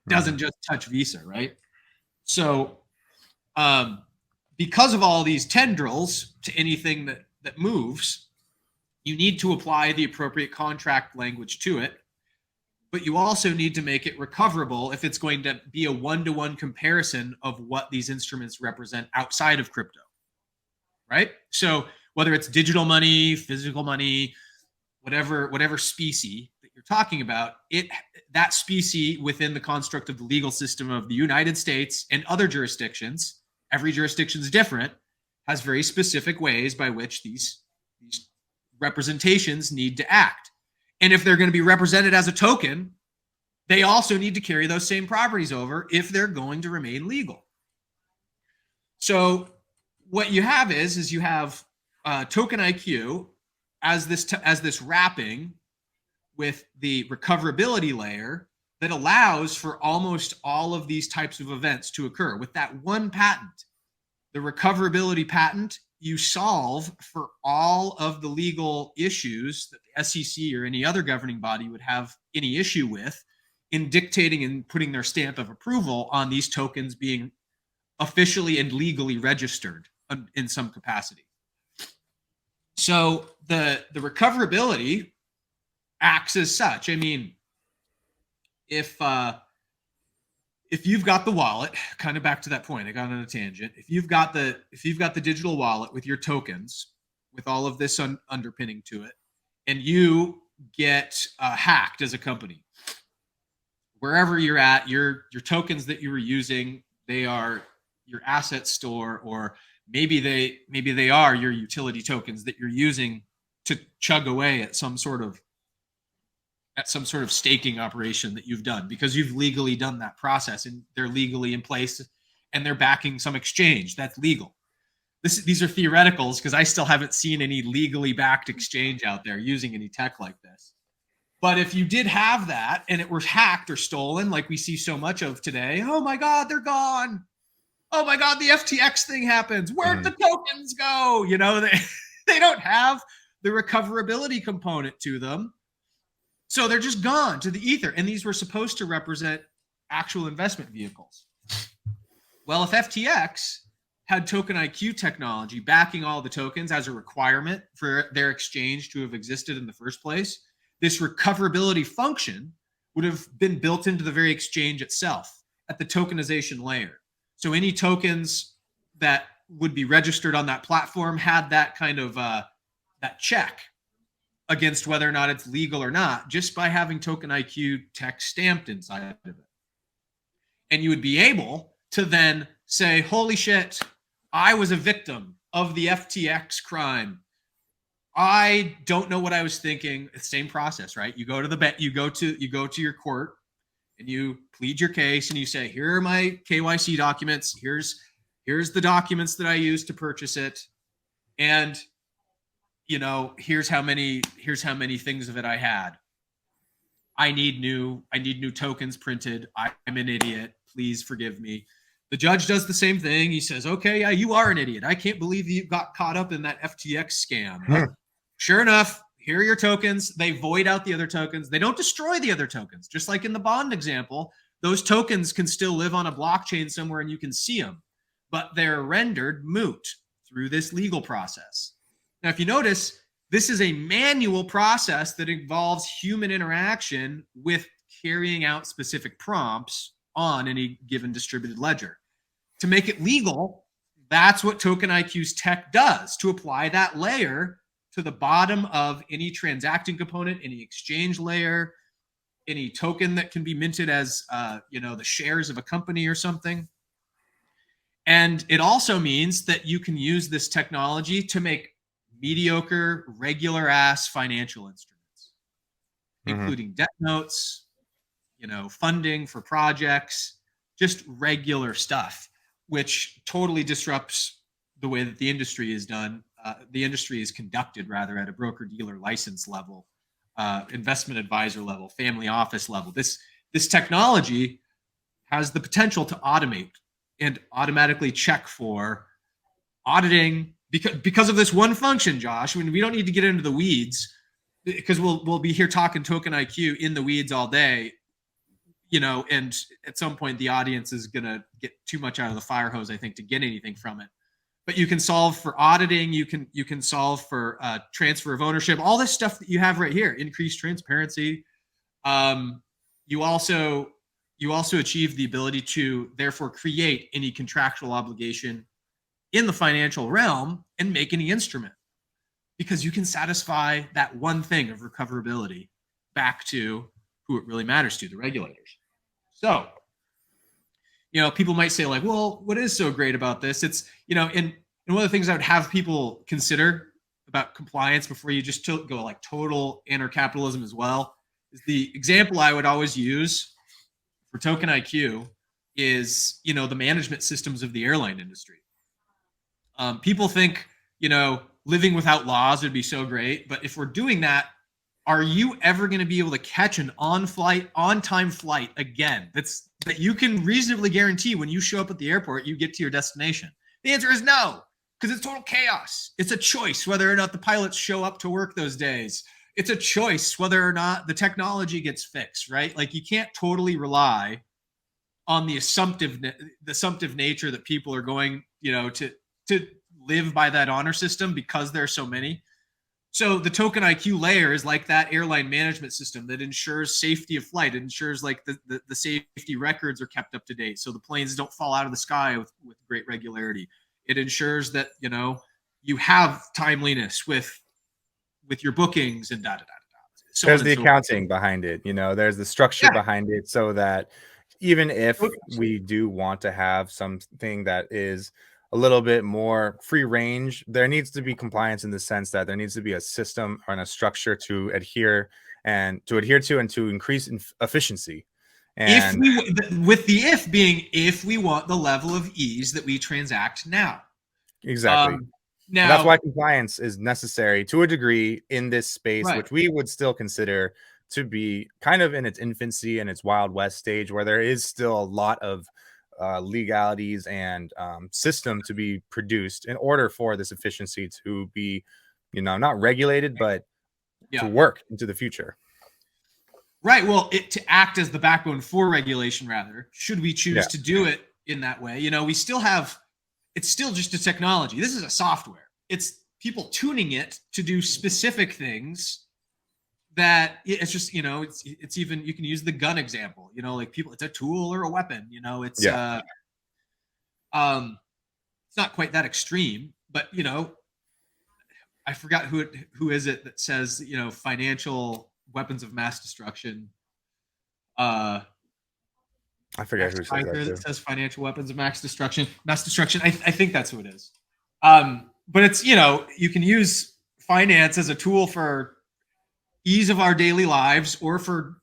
S1: Doesn't just touch Visa, right? So because of all these tendrils to anything that moves, you need to apply the appropriate contract language to it, but you also need to make it recoverable if it's going to be a one-to-one comparison of what these instruments represent outside of crypto. right? So whether it's digital money, physical money, whatever species that you're talking about, that species within the construct of the legal system of the United States and other jurisdictions, every jurisdiction is different, has very specific ways by which these representations need to act. And if they're going to be represented as a token, they also need to carry those same properties over if they're going to remain legal. So what you have is you have token IQ as this wrapping with the recoverability layer that allows for almost all of these types of events to occur. With that one patent, the recoverability patent, you solve for all of the legal issues that the SEC or any other governing body would have any issue with in dictating and putting their stamp of approval on these tokens being officially and legally registered in some capacity. So the recoverability acts as such. I mean, if you've got the wallet, kind of back to that point, I got on a tangent. If you've got the digital wallet with your tokens, with all of this underpinning to it, and you get hacked as a company, wherever you're at, your tokens that you were using, they are your asset store, or maybe they are your utility tokens that you're using to chug away at some sort of staking operation that you've done because you've legally done that process and they're legally in place and they're backing some exchange that's legal. These are theoreticals because I still haven't seen any legally backed exchange out there using any tech like this. But if you did have that and it was hacked or stolen, like we see so much of today, oh my God, they're gone. Oh my God, the FTX thing happens. Where'd the tokens go? You know, they don't have the recoverability component to them. So they're just gone to the ether. And these were supposed to represent actual investment vehicles. Well, if FTX had token IQ technology backing all the tokens as a requirement for their exchange to have existed in the first place, this recoverability function would have been built into the very exchange itself at the tokenization layer. So any tokens that would be registered on that platform had that kind of that check against whether or not it's legal or not, just by having token IQ tech stamped inside of it. And you would be able to then say, holy shit, I was a victim of the FTX crime. I don't know what I was thinking. It's the same process, right? You go to you go to your court and you plead your case and you say, here are my KYC documents. Here's the documents that I used to purchase it. And you know, here's how many things of it I had. I need new tokens printed. I'm an idiot. Please forgive me. The judge does the same thing. He says, okay, yeah, you are an idiot. I can't believe you got caught up in that FTX scam. Sure enough, here are your tokens. They void out the other tokens. They don't destroy the other tokens. Just like in the bond example, those tokens can still live on a blockchain somewhere and you can see them, but they're rendered moot through this legal process. Now, if you notice, this is a manual process that involves human interaction with carrying out specific prompts on any given distributed ledger. To make it legal, that's what Token IQ's tech does, to apply that layer to the bottom of any transacting component, any exchange layer, any token that can be minted as the shares of a company or something. And it also means that you can use this technology to make mediocre, regular ass financial instruments, including debt notes, funding for projects, just regular stuff, which totally disrupts the way that the industry is done. The industry is conducted rather at a broker-dealer license level, investment advisor level, family office level. This technology has the potential to automate and automatically check for auditing because of this one function, Josh. I mean, we don't need to get into the weeds because we'll be here talking Token IQ in the weeds all day, and at some point the audience is going to get too much out of the fire hose, I think, to get anything from it. But you can solve for auditing. You can solve for transfer of ownership, all this stuff that you have right here, increased transparency. You also achieve the ability to therefore create any contractual obligation in the financial realm and make any instrument, because you can satisfy that one thing of recoverability back to who it really matters to, the regulators. So, people might say like, well, what is so great about this? It's, and one of the things I would have people consider about compliance before you just go like total anarcho-capitalism as well is the example I would always use for token IQ is, the management systems of the airline industry. People think, living without laws would be so great, but if we're doing that, are you ever going to be able to catch an on-time flight again that you can reasonably guarantee when you show up at the airport, you get to your destination? The answer is no, because it's total chaos. It's a choice whether or not the pilots show up to work those days. It's a choice whether or not the technology gets fixed, right? Like, you can't totally rely on the assumptive nature that people are going, to live by that honor system because there are so many. So the token IQ layer is like that airline management system that ensures safety of flight. It ensures like the safety records are kept up to date, so the planes don't fall out of the sky with great regularity. It ensures that you have timeliness with your bookings and da da da da. So
S2: there's the accounting behind it. There's the structure behind it, so that even if we do want to have something that is a little bit more free range, there needs to be compliance in the sense that there needs to be a system and a structure to adhere to and to increase efficiency. And
S1: with the if being if we want the level of ease that we transact now.
S2: Exactly. Now, and that's why compliance is necessary to a degree in this space, which we would still consider to be kind of in its infancy and its Wild West stage, where there is still a lot of legalities and system to be produced in order for this efficiency to be, not regulated, but to work into the future.
S1: Right. Well, to act as the backbone for regulation, rather, should we choose to do it in that way? We still have, it's still just a technology. This is a software. It's people tuning it to do specific things that it's just, it's even, you can use the gun example, like people, it's a tool or a weapon, it's it's not quite that extreme, but I forgot who is it that says, financial weapons of mass destruction.
S2: I forget who says
S1: that says financial weapons of mass destruction. I think that's who it is. But it's, you can use finance as a tool for ease of our daily lives or for,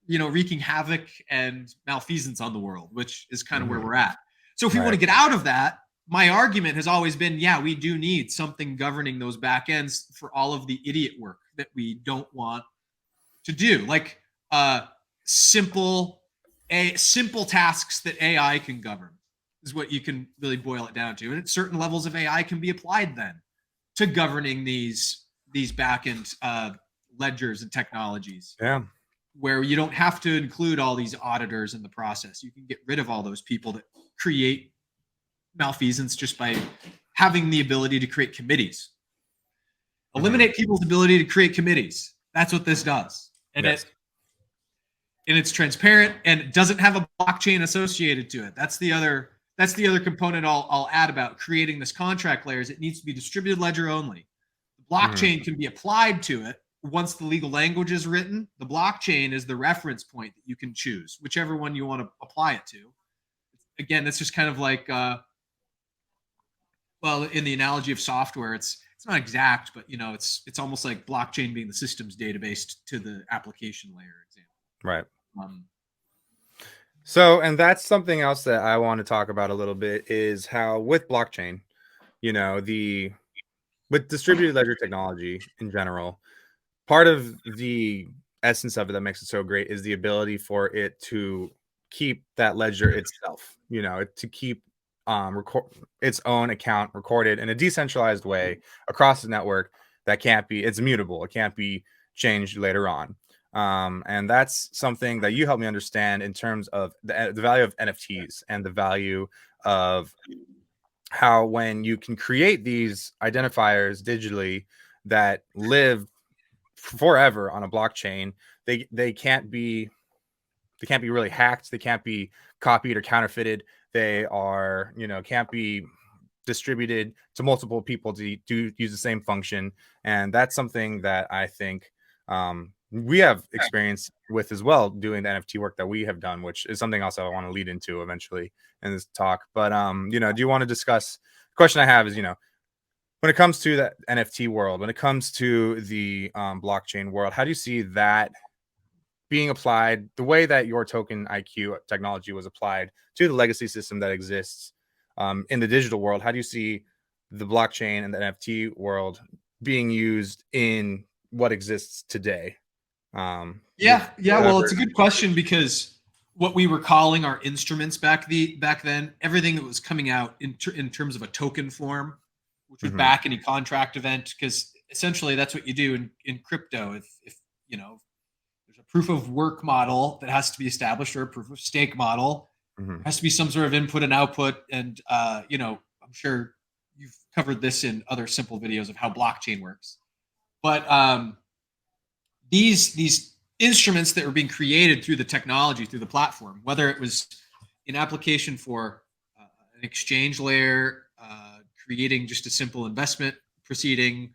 S1: wreaking havoc and malfeasance on the world, which is kind of where we're at. So if we want to get out of that, my argument has always been, we do need something governing those back ends for all of the idiot work that we don't want to do. Like simple tasks that AI can govern is what you can really boil it down to. And certain levels of AI can be applied then to governing these back end ledgers and technologies. Where you don't have to include all these auditors in the process. You can get rid of all those people that create malfeasance just by having the ability to create committees. Eliminate people's ability to create committees. That's what this does. And it's transparent and it doesn't have a blockchain associated to it. That's the other component I'll add about creating this contract layer is it needs to be distributed ledger only. The blockchain can be applied to it once the legal language is written. The blockchain is the reference point that you can choose, whichever one you want to apply it to. Again, that's just kind of like, in the analogy of software, it's not exact, but it's almost like blockchain being the systems database to the application layer example.
S2: Right. So, and that's something else that I want to talk about a little bit is how with blockchain, with distributed ledger technology in general, part of the essence of it that makes it so great is the ability for it to keep that ledger itself, to keep its own account recorded in a decentralized way across the network that it's immutable. It can't be changed later on. And that's something that you helped me understand in terms of the value of NFTs and the value of how when you can create these identifiers digitally that live forever on a blockchain, they can't be really hacked. They can't be copied or counterfeited. They are, can't be distributed to multiple people to use the same function. And that's something that I think we have experience with as well, doing the NFT work that we have done, which is something else I want to lead into eventually in this talk. But do you want to discuss? The question I have is, when it comes to the NFT world, when it comes to the blockchain world, how do you see that being applied, the way that your token IQ technology was applied to the legacy system that exists in the digital world? How do you see the blockchain and the NFT world being used in what exists today?
S1: Well, it's a good question, because what we were calling our instruments back then, everything that was coming out in terms of a token form, which would back any contract event, because essentially that's what you do in crypto. If there's a proof of work model that has to be established, or a proof of stake model, has to be some sort of input and output. And I'm sure you've covered this in other simple videos of how blockchain works. But these instruments that were being created through the technology, through the platform, whether it was an application for an exchange layer, creating just a simple investment proceeding,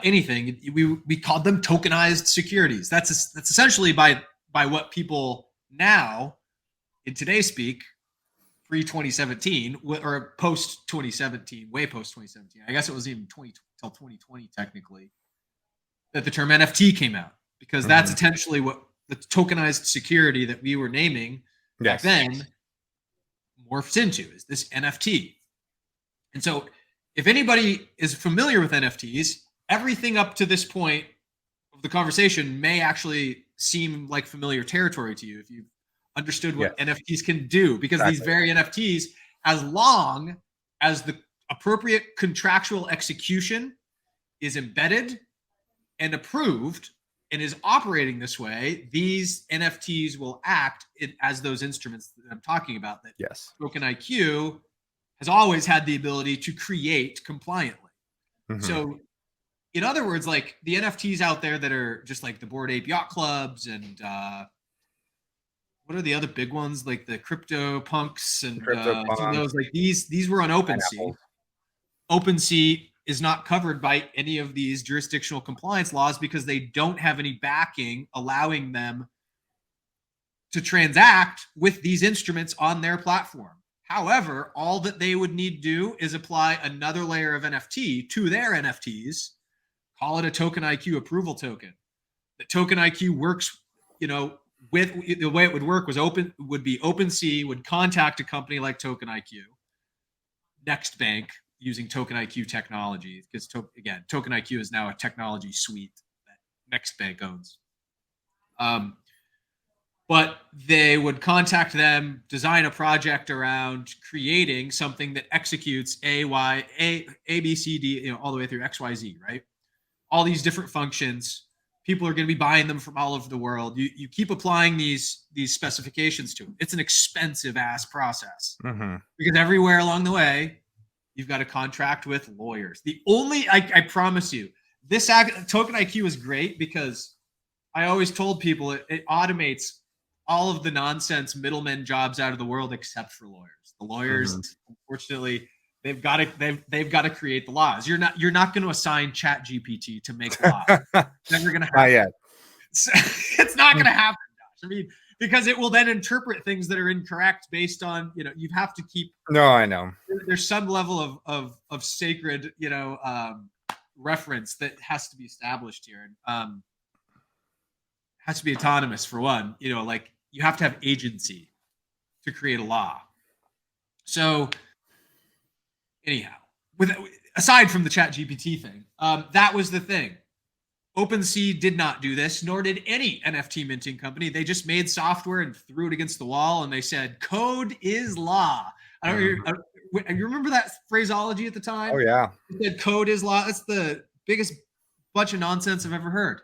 S1: anything, we called them tokenized securities. That's essentially by what people now, in today's speak, pre-2017 or post-2017, way post-2017, I guess it was even till 2020 technically, that the term NFT came out, because that's essentially what the tokenized security that we were naming back then morphs into, is this NFT. And so if anybody is familiar with NFTs, everything up to this point of the conversation may actually seem like familiar territory to you if you've understood what NFTs can do, because these very NFTs, as long as the appropriate contractual execution is embedded and approved and is operating this way, these NFTs will act as those instruments that I'm talking about, that Token IQ has always had the ability to create compliantly. So in other words, like the NFTs out there that are just like the Bored Ape Yacht Clubs and what are the other big ones, like the Crypto Punks and those, like these were on OpenSea. OpenSea is not covered by any of these jurisdictional compliance laws, because they don't have any backing allowing them to transact with these instruments on their platform. However, all that they would need to do is apply another layer of NFT to their NFTs, call it a Token IQ approval token. The Token IQ works, with the way it would work would be OpenSea would contact a company like Token IQ, Next Bank, using Token IQ technology, because again, Token IQ is now a technology suite that Next Bank owns. But they would contact them, design a project around creating something that executes A, B, C, D, all the way through X, Y, Z, right? All these different functions. People are going to be buying them from all over the world. You keep applying these specifications to them. It's an expensive ass process, because everywhere along the way, you've got to contract with lawyers. I promise you, this Token IQ is great, because I always told people it automates all of the nonsense middlemen jobs out of the world, except for lawyers. The lawyers, unfortunately, they've got to create the laws. You're not going to assign ChatGPT to make laws. It's never going to happen.
S2: Not yet.
S1: It's not going to happen, Josh. I mean, because it will then interpret things that are incorrect based on, you have to keep.
S2: No, I know.
S1: There's some level of sacred, reference that has to be established here. And has to be autonomous, for one. Like, you have to have agency to create a law. So anyhow, aside from the ChatGPT thing, that was the thing. OpenSea did not do this, nor did any NFT minting company. They just made software and threw it against the wall, and they said, "Code is law." You remember that phraseology at the time?
S2: Oh yeah.
S1: It said, "Code is law." That's the biggest bunch of nonsense I've ever heard.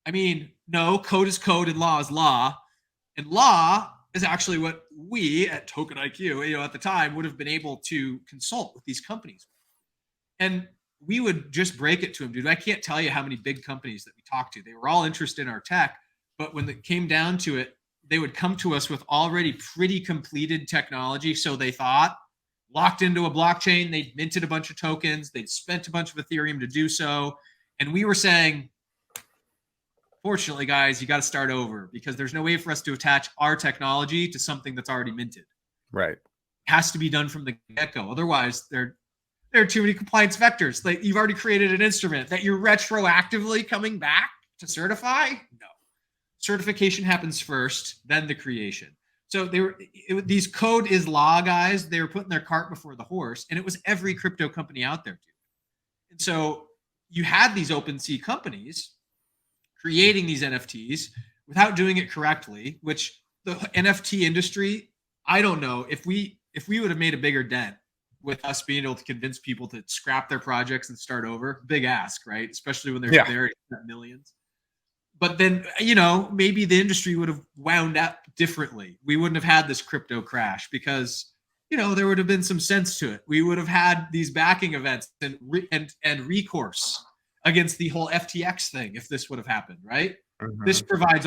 S1: I mean, no, code is code and law is law. And law is actually what we at Token IQ, at the time, would have been able to consult with these companies. And we would just break it to them, dude. I can't tell you how many big companies that we talked to. They were all interested in our tech, but when it came down to it, they would come to us with already pretty completed technology. So they thought, locked into a blockchain. They minted a bunch of tokens. They'd spent a bunch of Ethereum to do so. And we were saying, fortunately, guys, you got to start over because there's no way for us to attach our technology to something that's already minted.
S2: Right.
S1: It has to be done from the get-go. Otherwise, there are too many compliance vectors. Like, you've already created an instrument that you're retroactively coming back to certify. No. Certification happens first, then the creation. So these code is law guys. They were putting their cart before the horse, and it was every crypto company out there, dude. And so you had these OpenSea companies creating these NFTs without doing it correctly, which the NFT industry, I don't know if we would have made a bigger dent with us being able to convince people to scrap their projects and start over. Big ask, right? Especially when they're there at millions. But then, maybe the industry would have wound up differently. We wouldn't have had this crypto crash because, there would have been some sense to it. We would have had these backing events and recourse against the whole FTX thing if this would have happened, right? Mm-hmm. This provides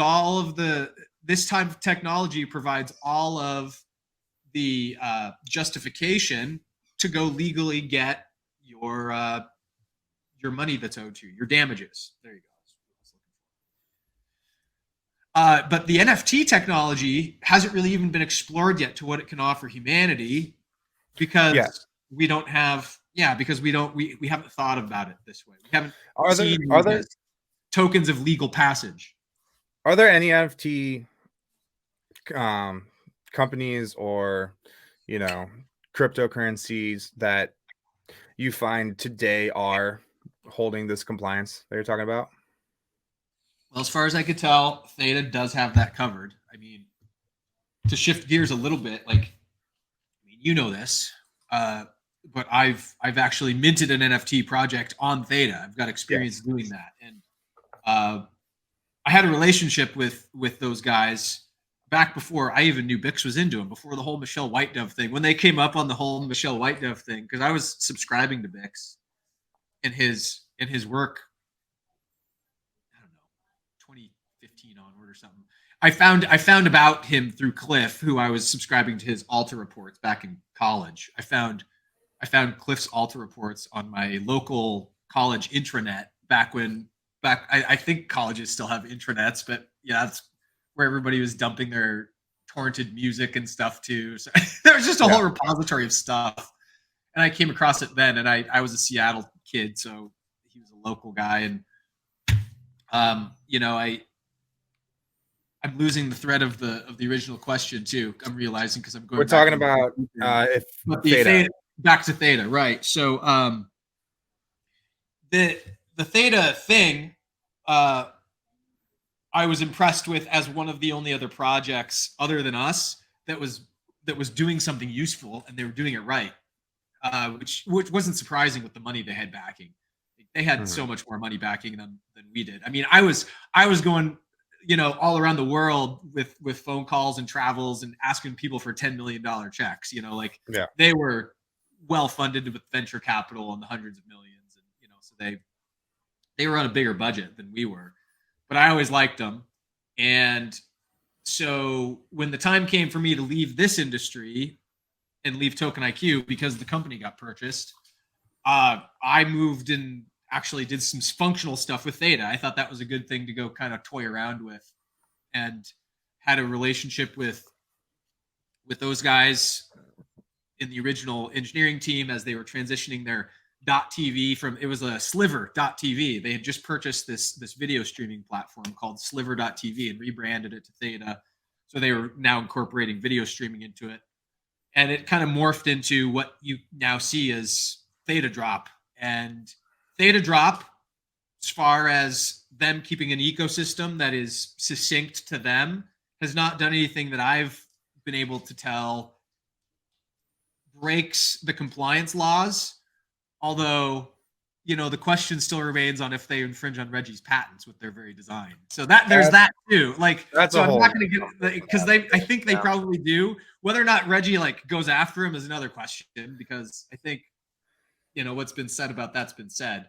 S1: this type of technology provides all of the justification to go legally get your money that's owed to you, your damages. There you go. But the NFT technology hasn't really even been explored yet to what it can offer humanity because we don't have, because we haven't thought about it this way. We haven't are there tokens of legal passage.
S2: Are there any NFT companies or, cryptocurrencies that you find today are holding this compliance that you're talking about?
S1: Well, as far as I could tell, Theta does have that covered. I mean, to shift gears a little bit, this, but I've actually minted an NFT project on Theta. I've got experience doing that, and I had a relationship with those guys back before I even knew Bix was into them. Before the whole Michelle White Dove thing, when they came up on the whole Michelle White Dove thing, because I was subscribing to Bix and his work. 2015 onward or something. I found about him through Cliff, who I was subscribing to his Alta reports back in college. I found Cliff's Alta reports on my local college intranet I think colleges still have intranets, but that's where everybody was dumping their torrented music and stuff too. So there was just a whole repository of stuff. And I came across it then, and I was a Seattle kid, so he was a local guy, and I'm losing the thread of the original question too. I'm realizing because I'm going.
S2: We're talking about
S1: Theta. Back to Theta, right? So the Theta thing, I was impressed with as one of the only other projects other than us that was doing something useful, and they were doing it right, which wasn't surprising with the money they had backing. They had so much more money backing them than we did. I mean, I was going, all around the world with phone calls and travels and asking people for $10 million checks. They were well funded with venture capital in the hundreds of millions, and so they were on a bigger budget than we were. But I always liked them, and so when the time came for me to leave this industry and leave Token IQ because the company got purchased, I moved and actually did some functional stuff with Theta. I thought that was a good thing to go kind of toy around with, and had a relationship with those guys in the original engineering team as they were transitioning their .tv from, it was a Sliver.tv. They had just purchased this video streaming platform called Sliver.tv and rebranded it to Theta. So they were now incorporating video streaming into it. And it kind of morphed into what you now see as Theta Drop. And Theta Drop, as far as them keeping an ecosystem that is succinct to them, has not done anything that I've been able to tell breaks the compliance laws. Although, the question still remains on if they infringe on Reggie's patents with their very design. So there's that too. I'm not going to get, because I think they probably do. Whether or not Reggie goes after him is another question, because I think, what's been said about that's been said.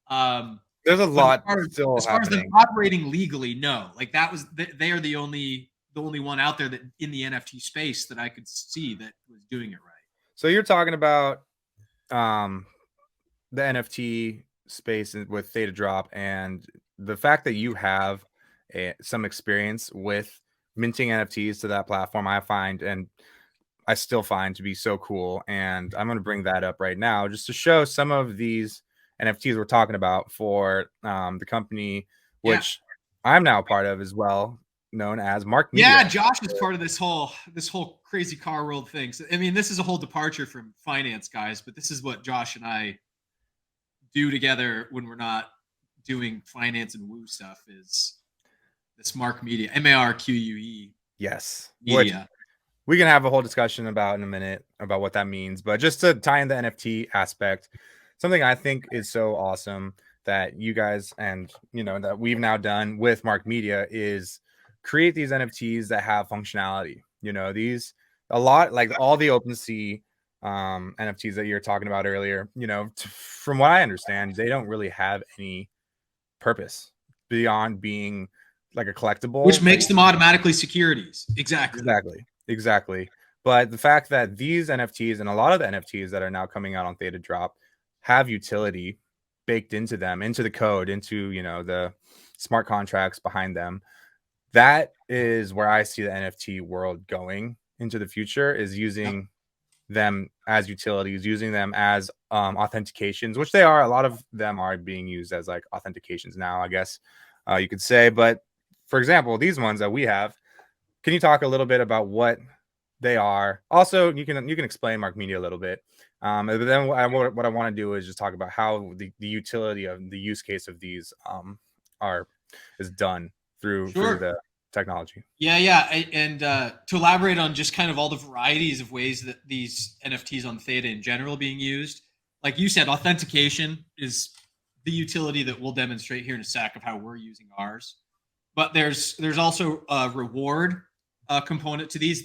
S2: There's a lot still
S1: as far as them operating legally, no. They are the only one out there that in the NFT space that I could see that was doing it right.
S2: So you're talking about the NFT space with Theta Drop, and the fact that you have some experience with minting NFTs to that platform, I find, and I still find to be so cool. And I'm going to bring that up right now just to show some of these NFTs we're talking about for the company,
S1: Yeah.
S2: which I'm now part of as well, known as Mark
S1: Yeah,
S2: Media.
S1: Josh is part of this whole crazy car world thing. So, I mean, this is a whole departure from finance guys, but this is what Josh and I do together when we're not doing finance and woo stuff. Is this Mark Media, MARQUE
S2: Yes, which
S1: Media?
S2: we can have a whole discussion about in a minute about what that means. But just to tie in the NFT aspect, something I think is so awesome that you guys and that we've now done with Mark Media is create these NFTs that have functionality. These a lot like all the OpenSea NFTs that you're talking about earlier. From what I understand, they don't really have any purpose beyond being like a
S1: Which
S2: collectible. Like
S1: makes them automatically securities. Exactly.
S2: Exactly. But the fact that these NFTs and a lot of the NFTs that are now coming out on Theta Drop have utility baked into them, into the code, into the smart contracts behind them. That is where I see the NFT world going into the future, is using them as utilities, using them as authentications, which they are. A lot of them are being used as like authentications now, I guess you could say. But for example, these ones that we have, can you talk a little bit about what they are? Also, you can explain Mark Media a little bit. But then what I want to do is just talk about how the utility of the use case of these is done through the technology.
S1: Yeah. And to elaborate on just kind of all the varieties of ways that these NFTs on Theta in general are being used, like you said, authentication is the utility that we'll demonstrate here in a sec of how we're using ours. But there's also a reward component to these.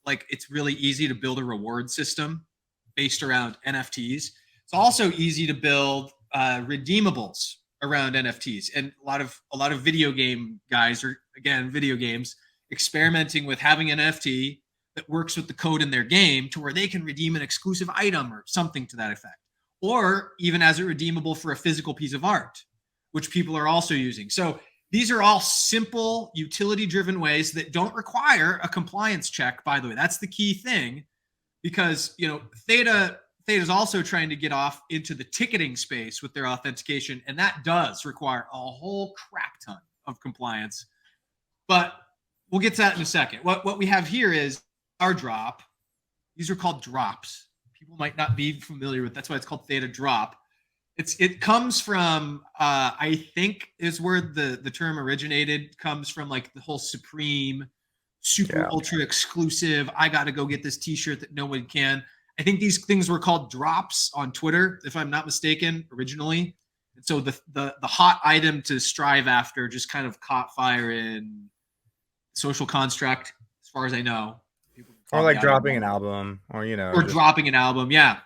S1: Like it's really easy to build a reward system based around NFTs. It's also easy to build redeemables around NFTs, and a lot of video game guys are, again, video games, experimenting with having an NFT that works with the code in their game to where they can redeem an exclusive item or something to that effect, or even as a redeemable for a physical piece of art, which people are also using. So these are all simple, utility-driven ways that don't require a compliance check, by the way. That's the key thing, because Theta is also trying to get off into the ticketing space with their authentication, and that does require a whole crap ton of compliance. But we'll get to that in a second. What we have here is our drop. These are called drops. People might not be familiar with. That's why it's called Theta Drop. It comes from I think is where the term originated. Comes from like the whole Supreme, super ultra exclusive. I got to go get this T-shirt that no one can. I think these things were called drops on Twitter, if I'm not mistaken, originally. And so the hot item to strive after just kind of caught fire in social construct, as far as I know.
S2: Or like dropping an album, or
S1: dropping an album, yeah.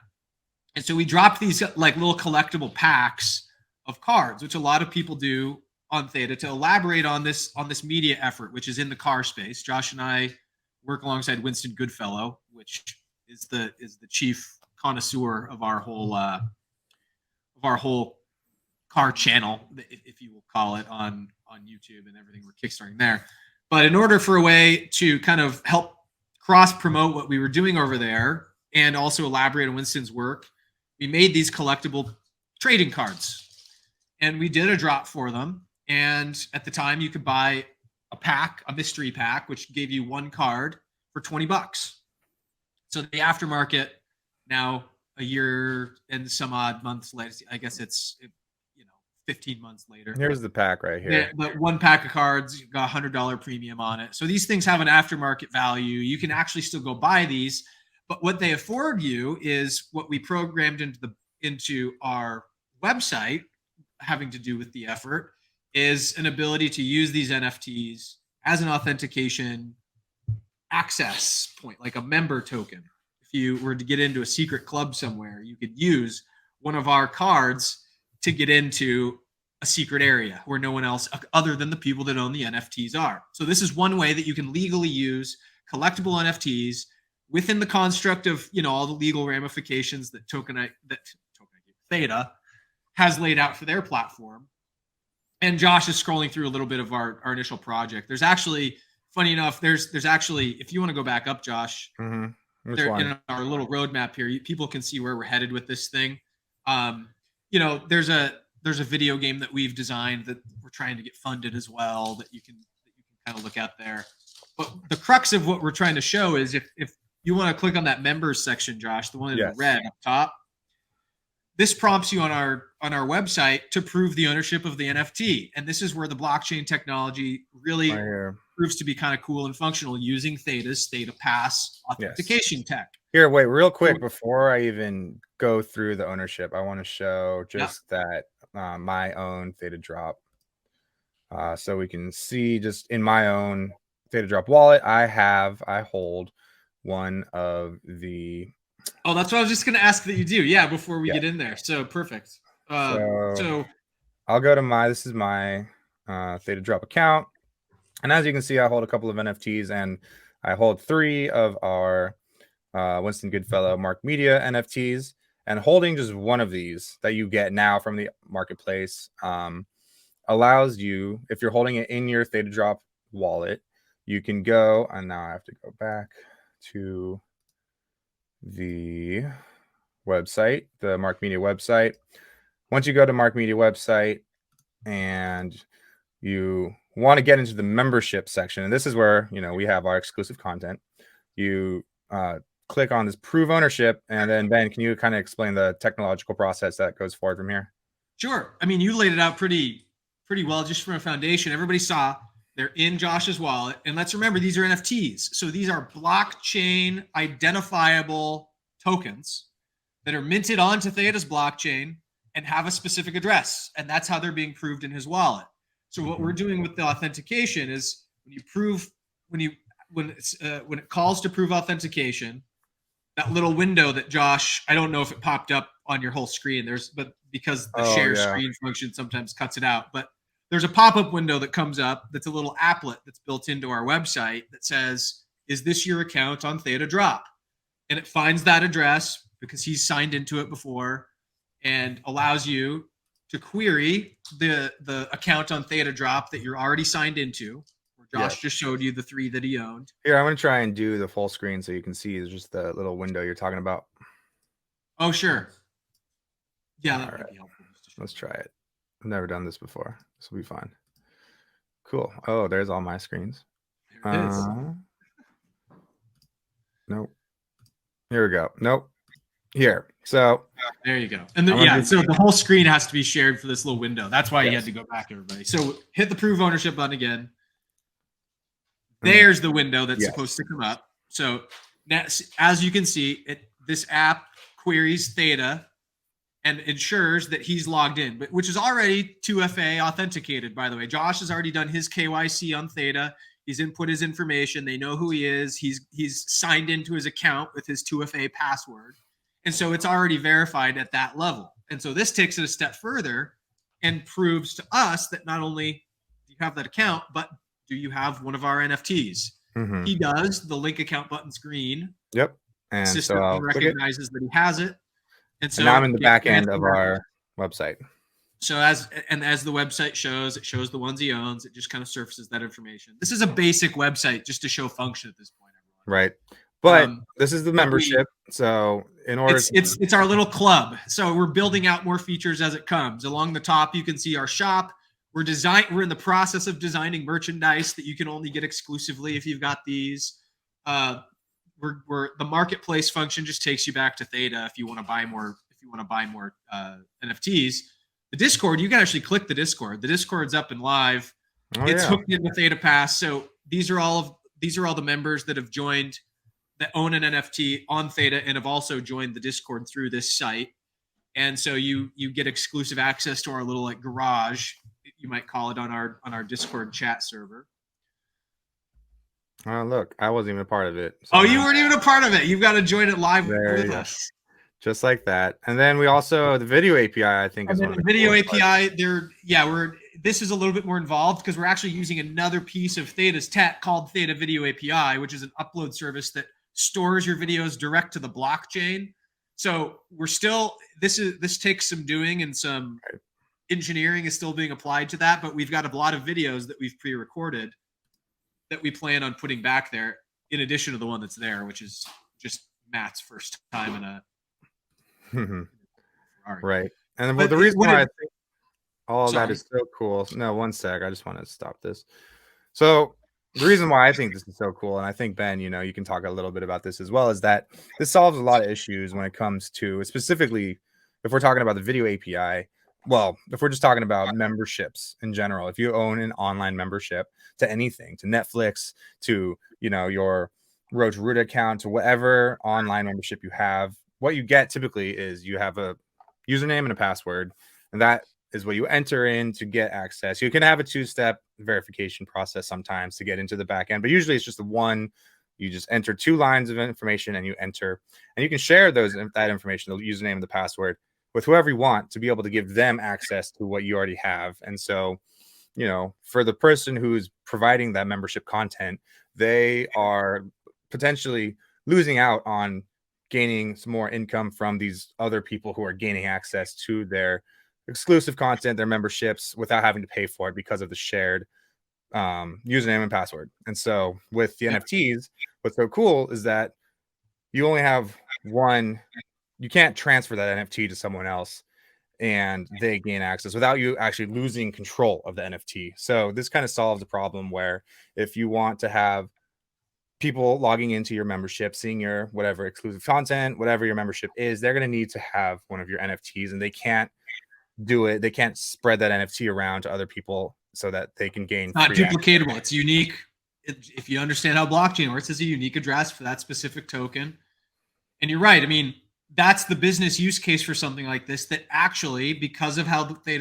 S1: And so we dropped these like little collectible packs of cards, which a lot of people do on Theta to elaborate on this media effort, which is in the car space. Josh and I work alongside Winston Goodfellow, which is the chief connoisseur of our whole car channel, if you will call it, on YouTube and everything we're kickstarting there. But in order for a way to kind of help cross promote what we were doing over there and also elaborate on Winston's work, we made these collectible trading cards, and we did a drop for them. And at the time, you could buy a mystery pack, which gave you one card for $20. So the aftermarket, now a year and some odd months later, I guess it's 15 months later.
S2: Here's the pack right here.
S1: But one pack of cards got $100 premium on it. So these things have an aftermarket value. You can actually still go buy these, but what they afford you is what we programmed into our website, having to do with the effort, is an ability to use these NFTs as an authentication access point, like a member token. If you were to get into a secret club somewhere, you could use one of our cards to get into a secret area where no one else other than the people that own the NFTs are. So this is one way that you can legally use collectible NFTs within the construct of, you know, all the legal ramifications that Theta has laid out for their platform. And Josh is scrolling through a little bit of our initial project. There's actually, funny enough, there's actually, if you want to go back up, Josh, there, in our little roadmap here, people can see where we're headed with this thing. You know, there's a video game that we've designed that we're trying to get funded as well that you can kind of look at there. But the crux of what we're trying to show is if you want to click on that members section, Josh, the one in the red up top, this prompts you on our website to prove the ownership of the NFT. And this is where the blockchain technology really proves to be kind of cool and functional using Theta's Theta Pass authentication tech.
S2: Here, wait, real quick, before I even go through the ownership, I want to show just that my own Theta Drop. So we can see just in my own Theta Drop wallet, I hold one of the...
S1: Oh, that's what I was just going to ask that you do. Yeah, before we get in there. So perfect. So
S2: I'll go to this is my Theta Drop account. And as you can see, I hold a couple of NFTs, and I hold 3 of our Winston Goodfellow Mark Media NFTs. And holding just one of these that you get now from the marketplace allows you, if you're holding it in your Theta Drop wallet, you can go, and now I have to go back to the website, the Mark Media website. Once you go to Mark Media website and you want to get into the membership section, and this is where, you know, we have our exclusive content, you click on this prove ownership, and then Ben, can you kind of explain the technological process that goes forward from here?
S1: Sure. I mean, you laid it out pretty well just from a foundation. Everybody saw they're in Josh's wallet. And let's remember, these are NFTs. So these are blockchain identifiable tokens that are minted onto Theta's blockchain and have a specific address. And that's how they're being proved in his wallet. So what we're doing with the authentication is when it calls to prove authentication, that little window that Josh, I don't know if it popped up on your whole screen, but because the share screen function sometimes cuts it out, but there's a pop-up window that comes up that's a little applet that's built into our website that says, is this your account on Theta Drop? And it finds that address because he's signed into it before and allows you to query the account on Theta Drop that you're already signed into. Where Josh just showed you the 3 that he owned.
S2: Here, I'm going to try and do the full screen so you can see just the little window you're talking about.
S1: Oh, sure. Yeah, that might be helpful.
S2: Let's try it. I've never done this before. This will be fun. Cool. Oh, there's all my screens.
S1: There it is.
S2: Nope. Here we go. Nope. Here. So
S1: there you go. And so the whole screen has to be shared for this little window. That's why you had to go back, everybody. So hit the prove ownership button again. There's the window that's supposed to come up. So as you can see, this app queries Theta and ensures that he's logged in, which is already 2FA authenticated, by the way. Josh has already done his KYC on Theta. He's input his information. They know who he is. He's signed into his account with his 2FA password. And so it's already verified at that level. And so this takes it a step further and proves to us that not only do you have that account, but do you have one of our NFTs? Mm-hmm. He does. The link account button's green.
S2: Yep. And
S1: system recognizes that he has it. And so
S2: now I'm in the back end of our website.
S1: So as the website shows, it shows the ones he owns. It just kind of surfaces that information. This is a basic website just to show function at this point, everyone.
S2: Right. But this is the membership. So in order
S1: it's our little club. So we're building out more features as it comes. Along the top, you can see our shop. We're in the process of designing merchandise that you can only get exclusively if you've got these. The marketplace function just takes you back to Theta if you want to buy more. If you want to buy more NFTs, the Discord, you can actually click the Discord. The Discord's up and live. It's hooked into Theta Pass. So these are all the members that have joined, that own an NFT on Theta and have also joined the Discord through this site. And so you get exclusive access to our little garage, you might call it, on our Discord chat server.
S2: Oh, look, I wasn't even a part of it.
S1: So you weren't even a part of it. You've got to join it live with us.
S2: Just like that. And then we also, the video API, I think, is one of the
S1: video API. This is a little bit more involved because we're actually using another piece of Theta's tech called Theta Video API, which is an upload service that stores your videos direct to the blockchain. So we're still, this takes some doing, and some engineering is still being applied to that, but we've got a lot of videos that we've pre-recorded that we plan on putting back there, in addition to the one that's there, which is just Matt's first time in a Ferrari.
S2: Right. And
S1: But
S2: the reason why I think all
S1: Sorry.
S2: that is so cool. No, one sec. I just want to stop this. So the reason why I think this is so cool, and I think Ben, you can talk a little bit about this as well, is that this solves a lot of issues when it comes to, specifically, if we're talking about the video API. Well, if we're just talking about memberships in general, if you own an online membership to anything, to Netflix, to your Roach Root account, to whatever online membership you have, what you get typically is you have a username and a password, and that is what you enter in to get access. You can have a two-step verification process sometimes to get into the back end, but usually it's just the one. You just enter 2 lines of information and you enter, and you can share that information, the username and the password, with whoever you want to be able to give them access to what you already have. And so, for the person who's providing that membership content, they are potentially losing out on gaining some more income from these other people who are gaining access to their exclusive content, their memberships, without having to pay for it because of the shared username and password. And so with the NFTs, what's so cool is that you only have one. You can't transfer that NFT to someone else and they gain access without you actually losing control of the NFT. So this kind of solves the problem where if you want to have people logging into your membership, seeing your whatever exclusive content, whatever your membership is, they're going to need to have one of your NFTs, and they can't do it. They can't spread that NFT around to other people so that they can gain.
S1: It's not duplicatable. Access. It's unique. If you understand how blockchain works, it's a unique address for that specific token. And you're right. I mean, that's the business use case for something like this, that actually, because of how they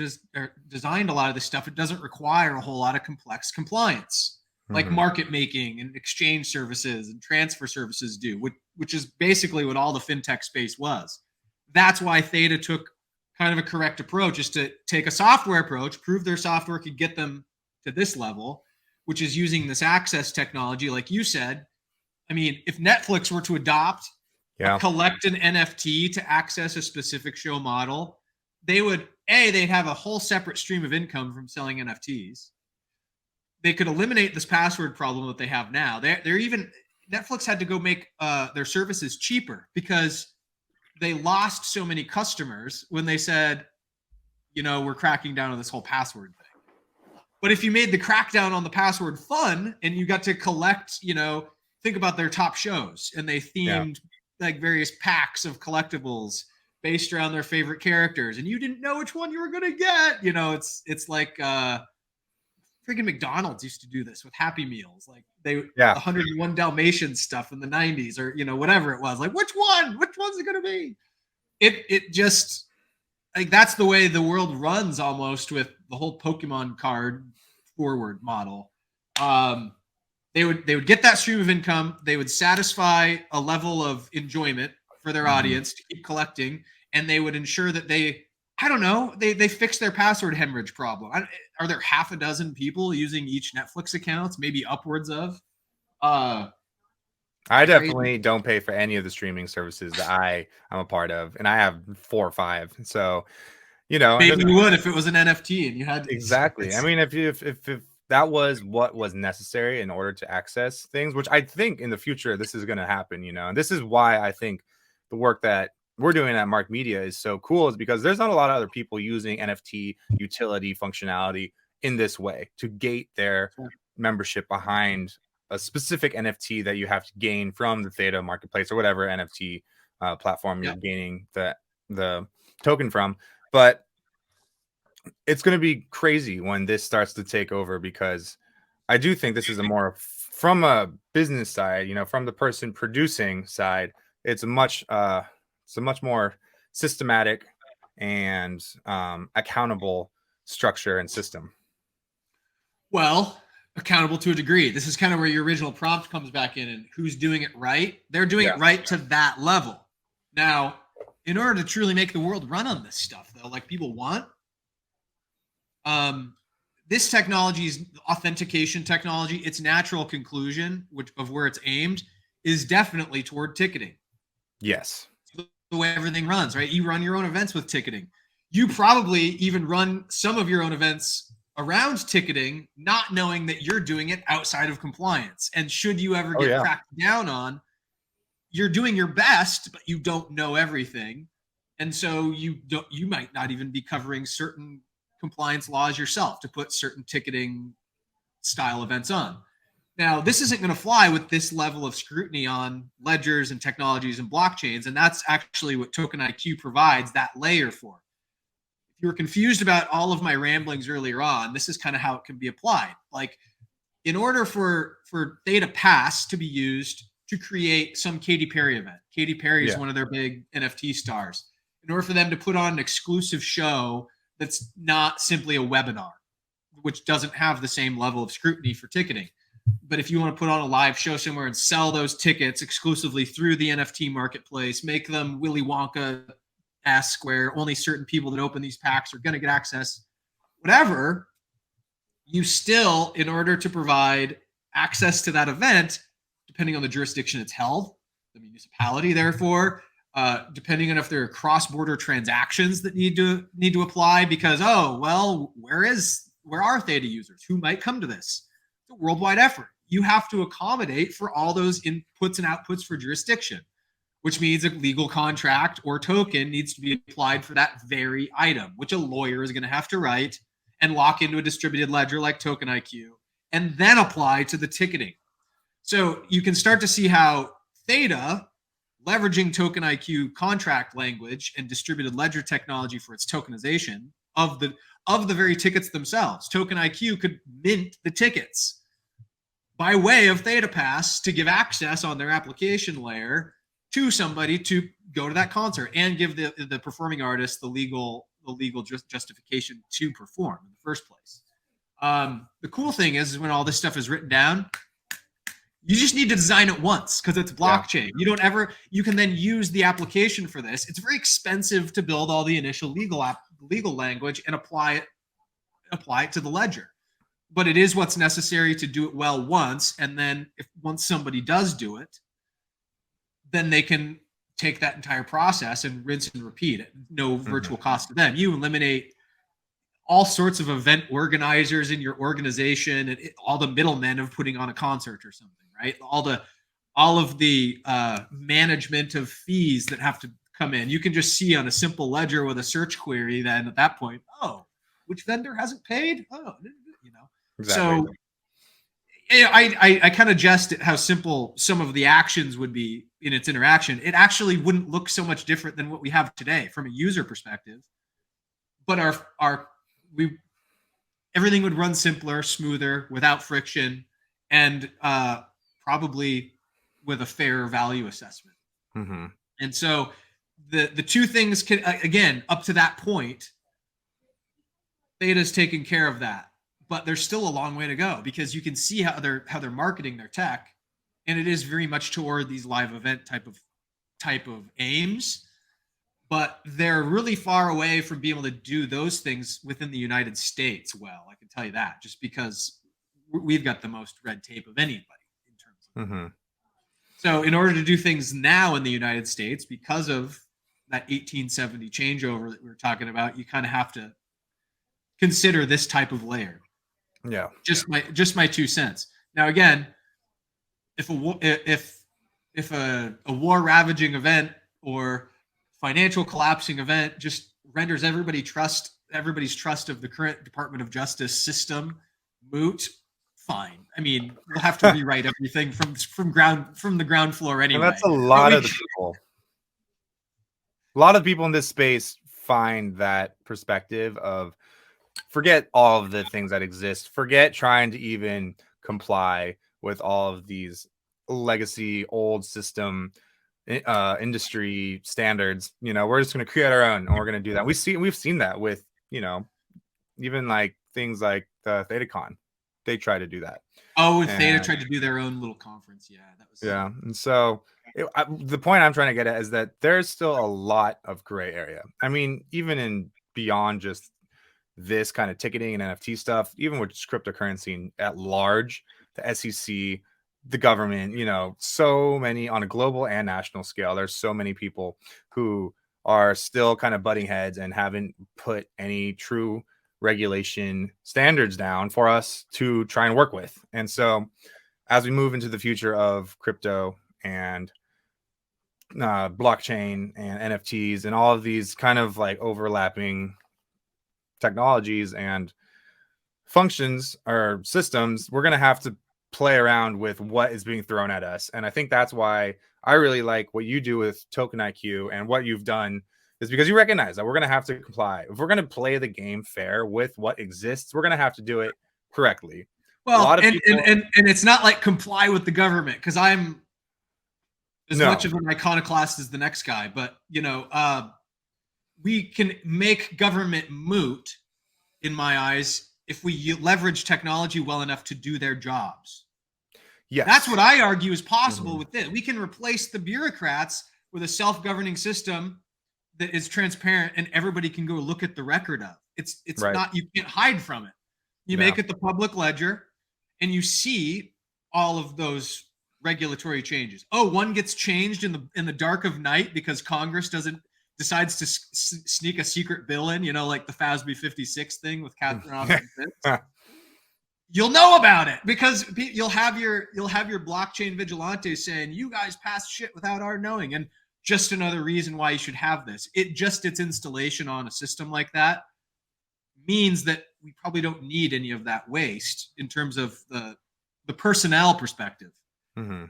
S1: designed a lot of this stuff, it doesn't require a whole lot of complex compliance, like market making and exchange services and transfer services do, which is basically what all the fintech space was. That's why Theta took kind of a correct approach, is to take a software approach, prove their software could get them to this level, which is using this access technology. Like you said, I mean, if Netflix were to adopt collect an NFT to access a specific show model, they'd have a whole separate stream of income from selling NFTs. They could eliminate this password problem that they have now. Netflix had to go make their services cheaper because they lost so many customers when they said, we're cracking down on this whole password thing. But if you made the crackdown on the password fun and you got to collect, think about their top shows, and they themed like various packs of collectibles based around their favorite characters, and you didn't know which one you were going to get. It's like freaking McDonald's used to do this with Happy Meals. Like 101 Dalmatians stuff in the 90s, or, whatever it was. Like, which one's it going to be? It just, like, that's the way the world runs almost with the whole Pokemon card forward model. They would get that stream of income. They would satisfy a level of enjoyment for their audience to keep collecting, and they would ensure that they fix their password hemorrhage problem. Are there half a dozen people using each Netflix accounts? Maybe upwards of.
S2: I definitely don't pay for any of the streaming services that I'm a part of, and I have 4 or 5. So,
S1: maybe you would if it was an NFT and you had
S2: exactly. I mean, if that was what was necessary in order to access things, which I think in the future this is going to happen, and this is why I think the work that we're doing at Mark Media is so cool, is because there's not a lot of other people using NFT utility functionality in this way to gate their membership behind a specific NFT that you have to gain from the Theta marketplace or whatever NFT platform you're gaining the token from. But it's going to be crazy when this starts to take over, because I do think this is a more from a business side, from the person producing side, it's a much more systematic and accountable structure and system.
S1: Well, accountable to a degree. This is kind of where your original prompt comes back in, and who's doing it right. They're doing it right to that level. Now, in order to truly make the world run on this stuff, though, like people want, this technology is authentication technology. Its natural conclusion, of where it's aimed, is definitely toward ticketing.
S2: Yes.
S1: The way everything runs, right? You run your own events with ticketing. You probably even run some of your own events around ticketing, not knowing that you're doing it outside of compliance. And should you ever get cracked down on, you're doing your best, but you don't know everything. And so you might not even be covering certain compliance laws yourself to put certain ticketing style events on. Now, this isn't going to fly with this level of scrutiny on ledgers and technologies and blockchains, and that's actually what Token IQ provides that layer for. If you were confused about all of my ramblings earlier on, this is kind of how it can be applied. Like, in order for Theta Pass to be used to create some Katy Perry event, Katy Perry is one of their big NFT stars. In order for them to put on an exclusive show that's not simply a webinar, which doesn't have the same level of scrutiny for ticketing. But if you want to put on a live show somewhere and sell those tickets exclusively through the NFT marketplace, make them Willy Wonka-esque, where only certain people that open these packs are going to get access, whatever, you still, in order to provide access to that event, depending on the jurisdiction it's held, the municipality, therefore, depending on if there are cross-border transactions that need to apply, because, where are Theta users? Who might come to this? It's a worldwide effort. You have to accommodate for all those inputs and outputs for jurisdiction, which means a legal contract or token needs to be applied for that very item, which a lawyer is going to have to write and lock into a distributed ledger like Token IQ, and then apply to the ticketing. So you can start to see how Theta, leveraging Token IQ contract language and distributed ledger technology for its tokenization of the very tickets themselves. Token IQ could mint the tickets by way of Theta Pass to give access on their application layer to somebody to go to that concert and give the performing artist the legal justification to perform in the first place. The cool thing is when all this stuff is written down, you just need to design it once because it's blockchain. Yeah. You can then use the application for this. It's very expensive to build all the initial legal language and apply it to the ledger. But it is what's necessary to do it well once. And then once somebody does do it, then they can take that entire process and rinse and repeat it. No virtual cost to them. You eliminate all sorts of event organizers in your organization and all the middlemen of putting on a concert or something, right? All of the management of fees that have to come in. You can just see on a simple ledger with a search query then at that point, which vendor hasn't paid? Exactly. So I kind of jest at how simple some of the actions would be in its interaction. It actually wouldn't look so much different than what we have today from a user perspective. But everything would run simpler, smoother, without friction, and probably with a fair value assessment.
S2: Mm-hmm.
S1: And so the two things can, again, up to that point, Theta's taken care of that. But there's still a long way to go because you can see how they're marketing their tech, and it is very much toward these live event type of aims. But they're really far away from being able to do those things within the United States. Well, I can tell you that just because we've got the most red tape of anybody in terms of.
S2: Mm-hmm.
S1: So in order to do things now in the United States, because of that 1870 changeover that we were talking about, you kind of have to consider this type of layer.
S2: Yeah.
S1: Just my 2 cents. Now, again, if a war ravaging event or financial collapsing event just renders everybody's trust of the current Department of Justice system moot, fine. I mean, we'll have to rewrite everything from the ground floor anyway.
S2: And that's a lot of the people. A lot of people in this space find that perspective of forget all of the things that exist. Forget trying to even comply with all of these legacy old system industry standards. We're just going to create our own and we're going to do that. We've seen that with, even like things like the ThetaCon. They try to do that.
S1: Theta tried to do their own little conference. Yeah, that was.
S2: Yeah, and so the point I'm trying to get at is that there's still a lot of gray area. I mean, even in beyond just this kind of ticketing and NFT stuff, even with cryptocurrency at large, the SEC the government, so many on a global and national scale. There's so many people who are still kind of butting heads and haven't put any true regulation standards down for us to try and work with. And so as we move into the future of crypto and blockchain and NFTs and all of these kind of like overlapping technologies and functions or systems, we're going to have to play around with what is being thrown at us. And I think that's why I really like what you do with Token IQ, and what you've done is because you recognize that we're going to have to comply. If we're going to play the game fair with what exists, we're going to have to do it correctly.
S1: Well, a lot of people, and it's not like comply with the government, because I'm as much of an iconoclast as the next guy, but we can make government moot, in my eyes, if we leverage technology well enough to do their jobs.
S2: Yes.
S1: That's what I argue is possible with this. We can replace the bureaucrats with a self-governing system that is transparent and everybody can go look at the record of. It's right. Not, you can't hide from it. You make it the public ledger and you see all of those regulatory changes. Oh, one gets changed in the dark of night because Congress decides to sneak a secret bill in, like the FASB 56 thing with Catherine Austin. You'll know about it because you'll have your blockchain vigilantes saying, you guys passed shit without our knowing. And just another reason why you should have this. Its installation on a system like that means that we probably don't need any of that waste in terms of the personnel perspective. Mm-hmm.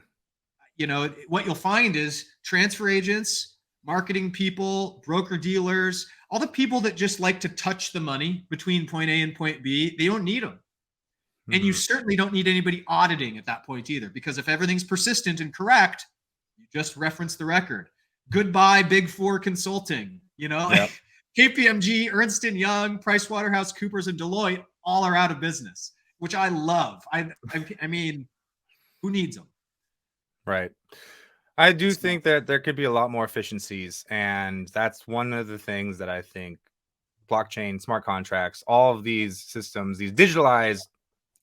S1: What you'll find is transfer agents, marketing people, broker dealers, all the people that just like to touch the money between point A and point B, they don't need them. Mm-hmm. And you certainly don't need anybody auditing at that point either, because if everything's persistent and correct, you just reference the record. Goodbye, Big Four consulting, like KPMG, Ernst & Young, PricewaterhouseCoopers, and Deloitte all are out of business, which I love. I mean, who needs them?
S2: Right. I do think that there could be a lot more efficiencies, and that's one of the things that I think blockchain, smart contracts, all of these systems, these digitalized,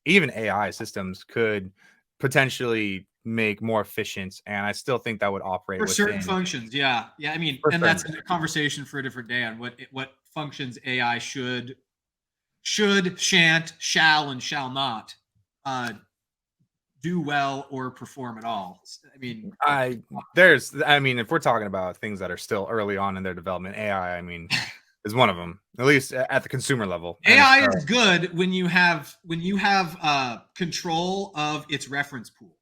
S2: even AI systems could potentially make more efficient. And I still think that would operate
S1: for certain functions. Yeah. I mean, and that's a conversation for a different day on what functions AI should, shan't, shall, and shall not do well or perform at all. I mean,
S2: if we're talking about things that are still early on in their development, AI, is one of them, at least at the consumer level.
S1: AI is good when you have control of its reference pool.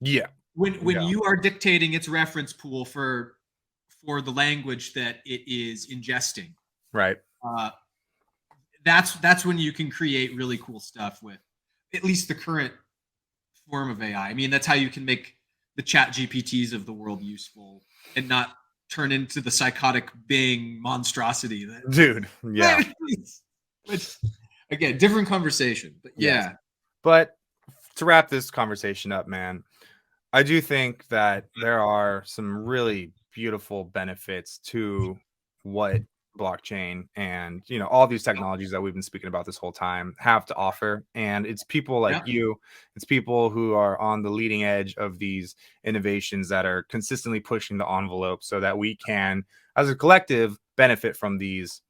S2: Yeah.
S1: When you are dictating its reference pool for the language that it is ingesting.
S2: Right.
S1: That's when you can create really cool stuff with at least the current form of AI. I mean, that's how you can make the chat GPTs of the world useful and not turn into the psychotic Bing monstrosity that
S2: dude. Yeah.
S1: Which again, different conversation, but yeah.
S2: Yes. But to wrap this conversation up, man, I do think that there are some really beautiful benefits to what blockchain and all these technologies that we've been speaking about this whole time have to offer. And it's people like you, it's people who are on the leading edge of these innovations that are consistently pushing the envelope so that we can, as a collective, benefit from these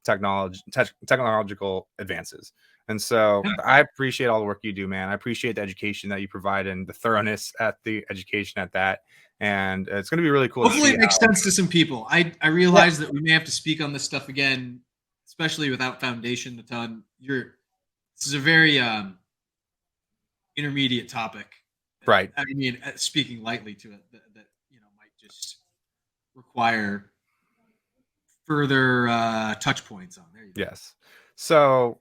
S2: technological advances. And so I appreciate all the work you do, man. I appreciate the education that you provide and the thoroughness at the education at that. And it's going to be really cool.
S1: Hopefully it makes sense to some people. I realize that we may have to speak on this stuff again, especially without foundation a ton. This is a very intermediate topic.
S2: Right.
S1: I mean, speaking lightly to it, that might just require further touch points on there.
S2: Yes. So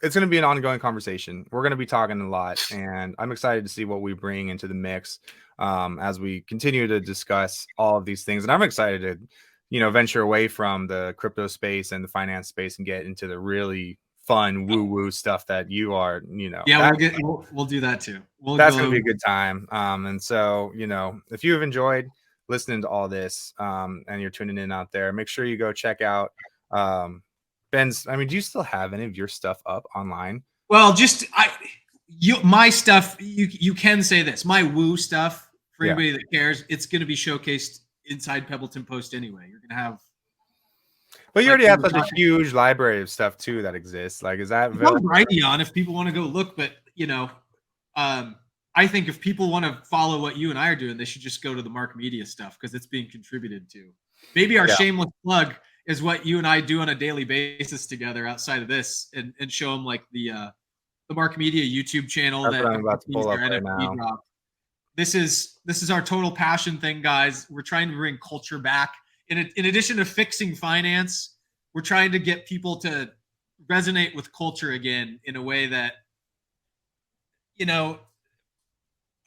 S2: it's going to be an ongoing conversation. We're going to be talking a lot, and I'm excited to see what we bring into the mix as we continue to discuss all of these things. And I'm excited to, venture away from the crypto space and the finance space and get into the really fun woo-woo stuff that you are,
S1: Yeah, we'll do that too.
S2: That's going to be a good time. And so, if you have enjoyed listening to all this and you're tuning in out there, make sure you go check out Ben's. Do you still have any of your stuff up online?
S1: Well, my stuff, you can say this. My woo stuff, for
S2: Yeah.
S1: anybody that cares, it's going to be showcased inside Pebbleton Post anyway. You're going to have.
S2: But you
S1: like,
S2: already have such a huge library of stuff too that exists. Like, is that available?
S1: Brighteon if people want to go look, but I think if people want to follow what you and I are doing, they should just go to the Mark Media stuff because it's being contributed to. Maybe our shameless plug is what you and I do on a daily basis together outside of this, and show them like the Mark Media YouTube channel.
S2: That's what I'm about to pull up right now.
S1: Drop. This is our total passion thing, guys. We're trying to bring culture back. In addition to fixing finance, we're trying to get people to resonate with culture again in a way that,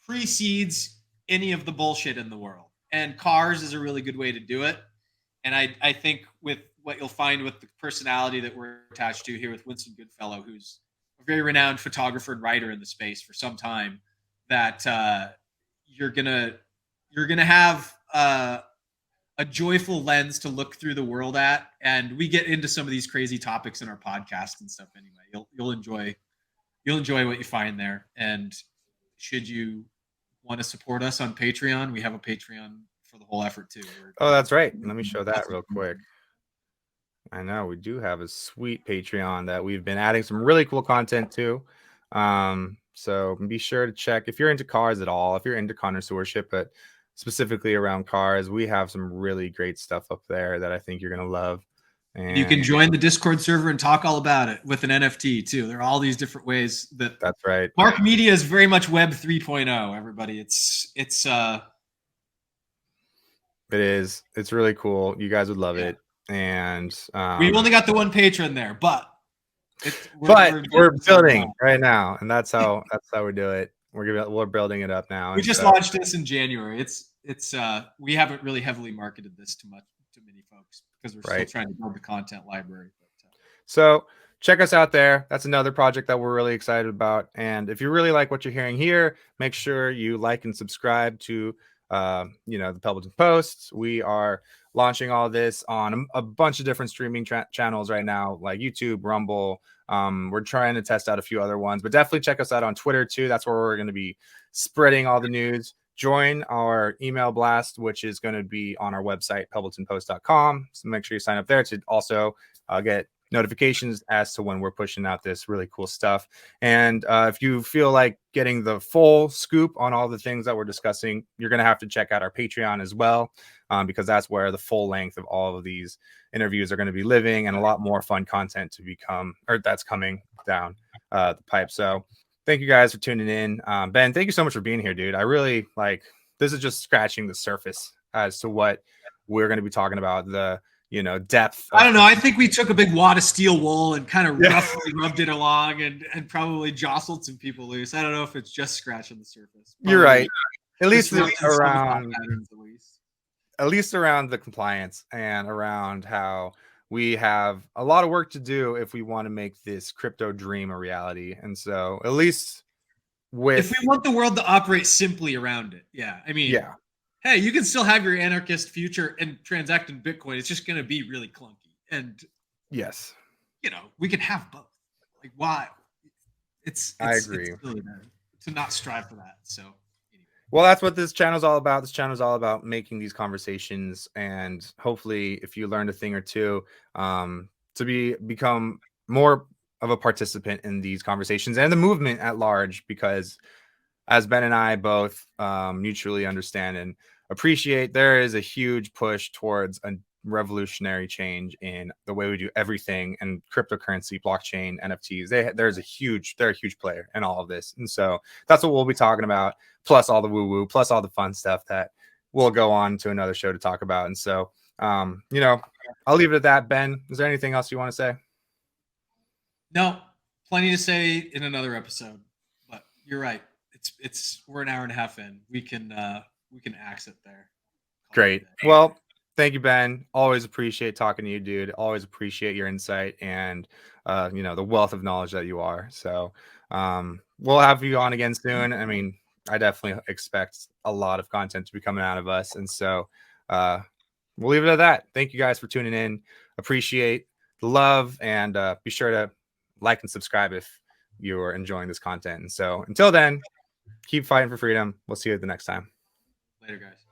S1: precedes any of the bullshit in the world. And cars is a really good way to do it. And I think with what you'll find with the personality that we're attached to here with Winston Goodfellow, who's a very renowned photographer and writer in the space for some time, that you're gonna have a joyful lens to look through the world at. And we get into some of these crazy topics in our podcast and stuff anyway. You'll enjoy what you find there. And should you want to support us on Patreon, we have a Patreon for the whole effort too.
S2: Oh, that's right. Let me show that real quick. I know we do have a sweet Patreon that we've been adding some really cool content to. So be sure to check if you're into cars at all, if you're into connoisseurship, but specifically around cars, we have some really great stuff up there that I think you're going to love.
S1: And you can join the Discord server and talk all about it with an NFT too. There are all these different ways
S2: that's right.
S1: Mark Media is very much Web 3.0. Everybody, it
S2: is. It's really cool. You guys would love it. And
S1: we've only got the one patron there, but
S2: we're building right now, and that's how we do it. We're building it up now.
S1: We just launched this in January. It's we haven't really heavily marketed this to many folks because we're still trying to build the content library.
S2: So check us out there. That's another project that we're really excited about. And if you really like what you're hearing here, make sure you like and subscribe to the Pebbleton Post. We are launching all this on a bunch of different streaming channels right now, like YouTube, Rumble. We're trying to test out a few other ones, but definitely check us out on Twitter too. That's where we're going to be spreading all the news. Join our email blast, which is going to be on our website, pebbletonpost.com. So make sure you sign up there to also get notifications as to when we're pushing out this really cool stuff. And if you feel like getting the full scoop on all the things that we're discussing, you're going to have to check out our Patreon as well, because that's where the full length of all of these interviews are going to be living, and a lot more fun content that's coming down the pipe. So thank you guys for tuning in. Ben, thank you so much for being here, dude. I really this is just scratching the surface as to what we're going to be talking about. The depth.
S1: I don't know. I think we took a big wad of steel wool and kind of roughly rubbed it along and probably jostled some people loose. I don't know if it's just scratching the surface. Probably
S2: you're right. At least around the compliance and around how we have a lot of work to do if we want to make this crypto dream a reality. And so at least if
S1: we want the world to operate simply around it. Yeah. I mean, hey, you can still have your anarchist future and transact in Bitcoin. It's just going to be really clunky. And
S2: yes,
S1: we can have both. Like, why?
S2: I agree.
S1: It's really bad to not strive for that. So,
S2: well, that's what this channel is all about. This channel is all about making these conversations, and hopefully, if you learned a thing or two, to become more of a participant in these conversations and the movement at large, because as Ben and I both mutually understand and appreciate, there is a huge push towards a revolutionary change in the way we do everything, and cryptocurrency, blockchain, NFTs. They're a huge player in all of this. And so that's what we'll be talking about, plus all the woo-woo, plus all the fun stuff that we'll go on to another show to talk about. And so, I'll leave it at that. Ben, is there anything else you want to say?
S1: No, plenty to say in another episode, but you're right. We're an hour and a half in. We can axe it there.
S2: Great. Well, thank you, Ben. Always appreciate talking to you, dude. Always appreciate your insight and the wealth of knowledge that you are. So we'll have you on again soon. I mean, I definitely expect a lot of content to be coming out of us. And so we'll leave it at that. Thank you guys for tuning in. Appreciate the love, and be sure to like and subscribe if you are enjoying this content. And so until then, keep fighting for freedom. We'll see you the next time.
S1: Later, guys.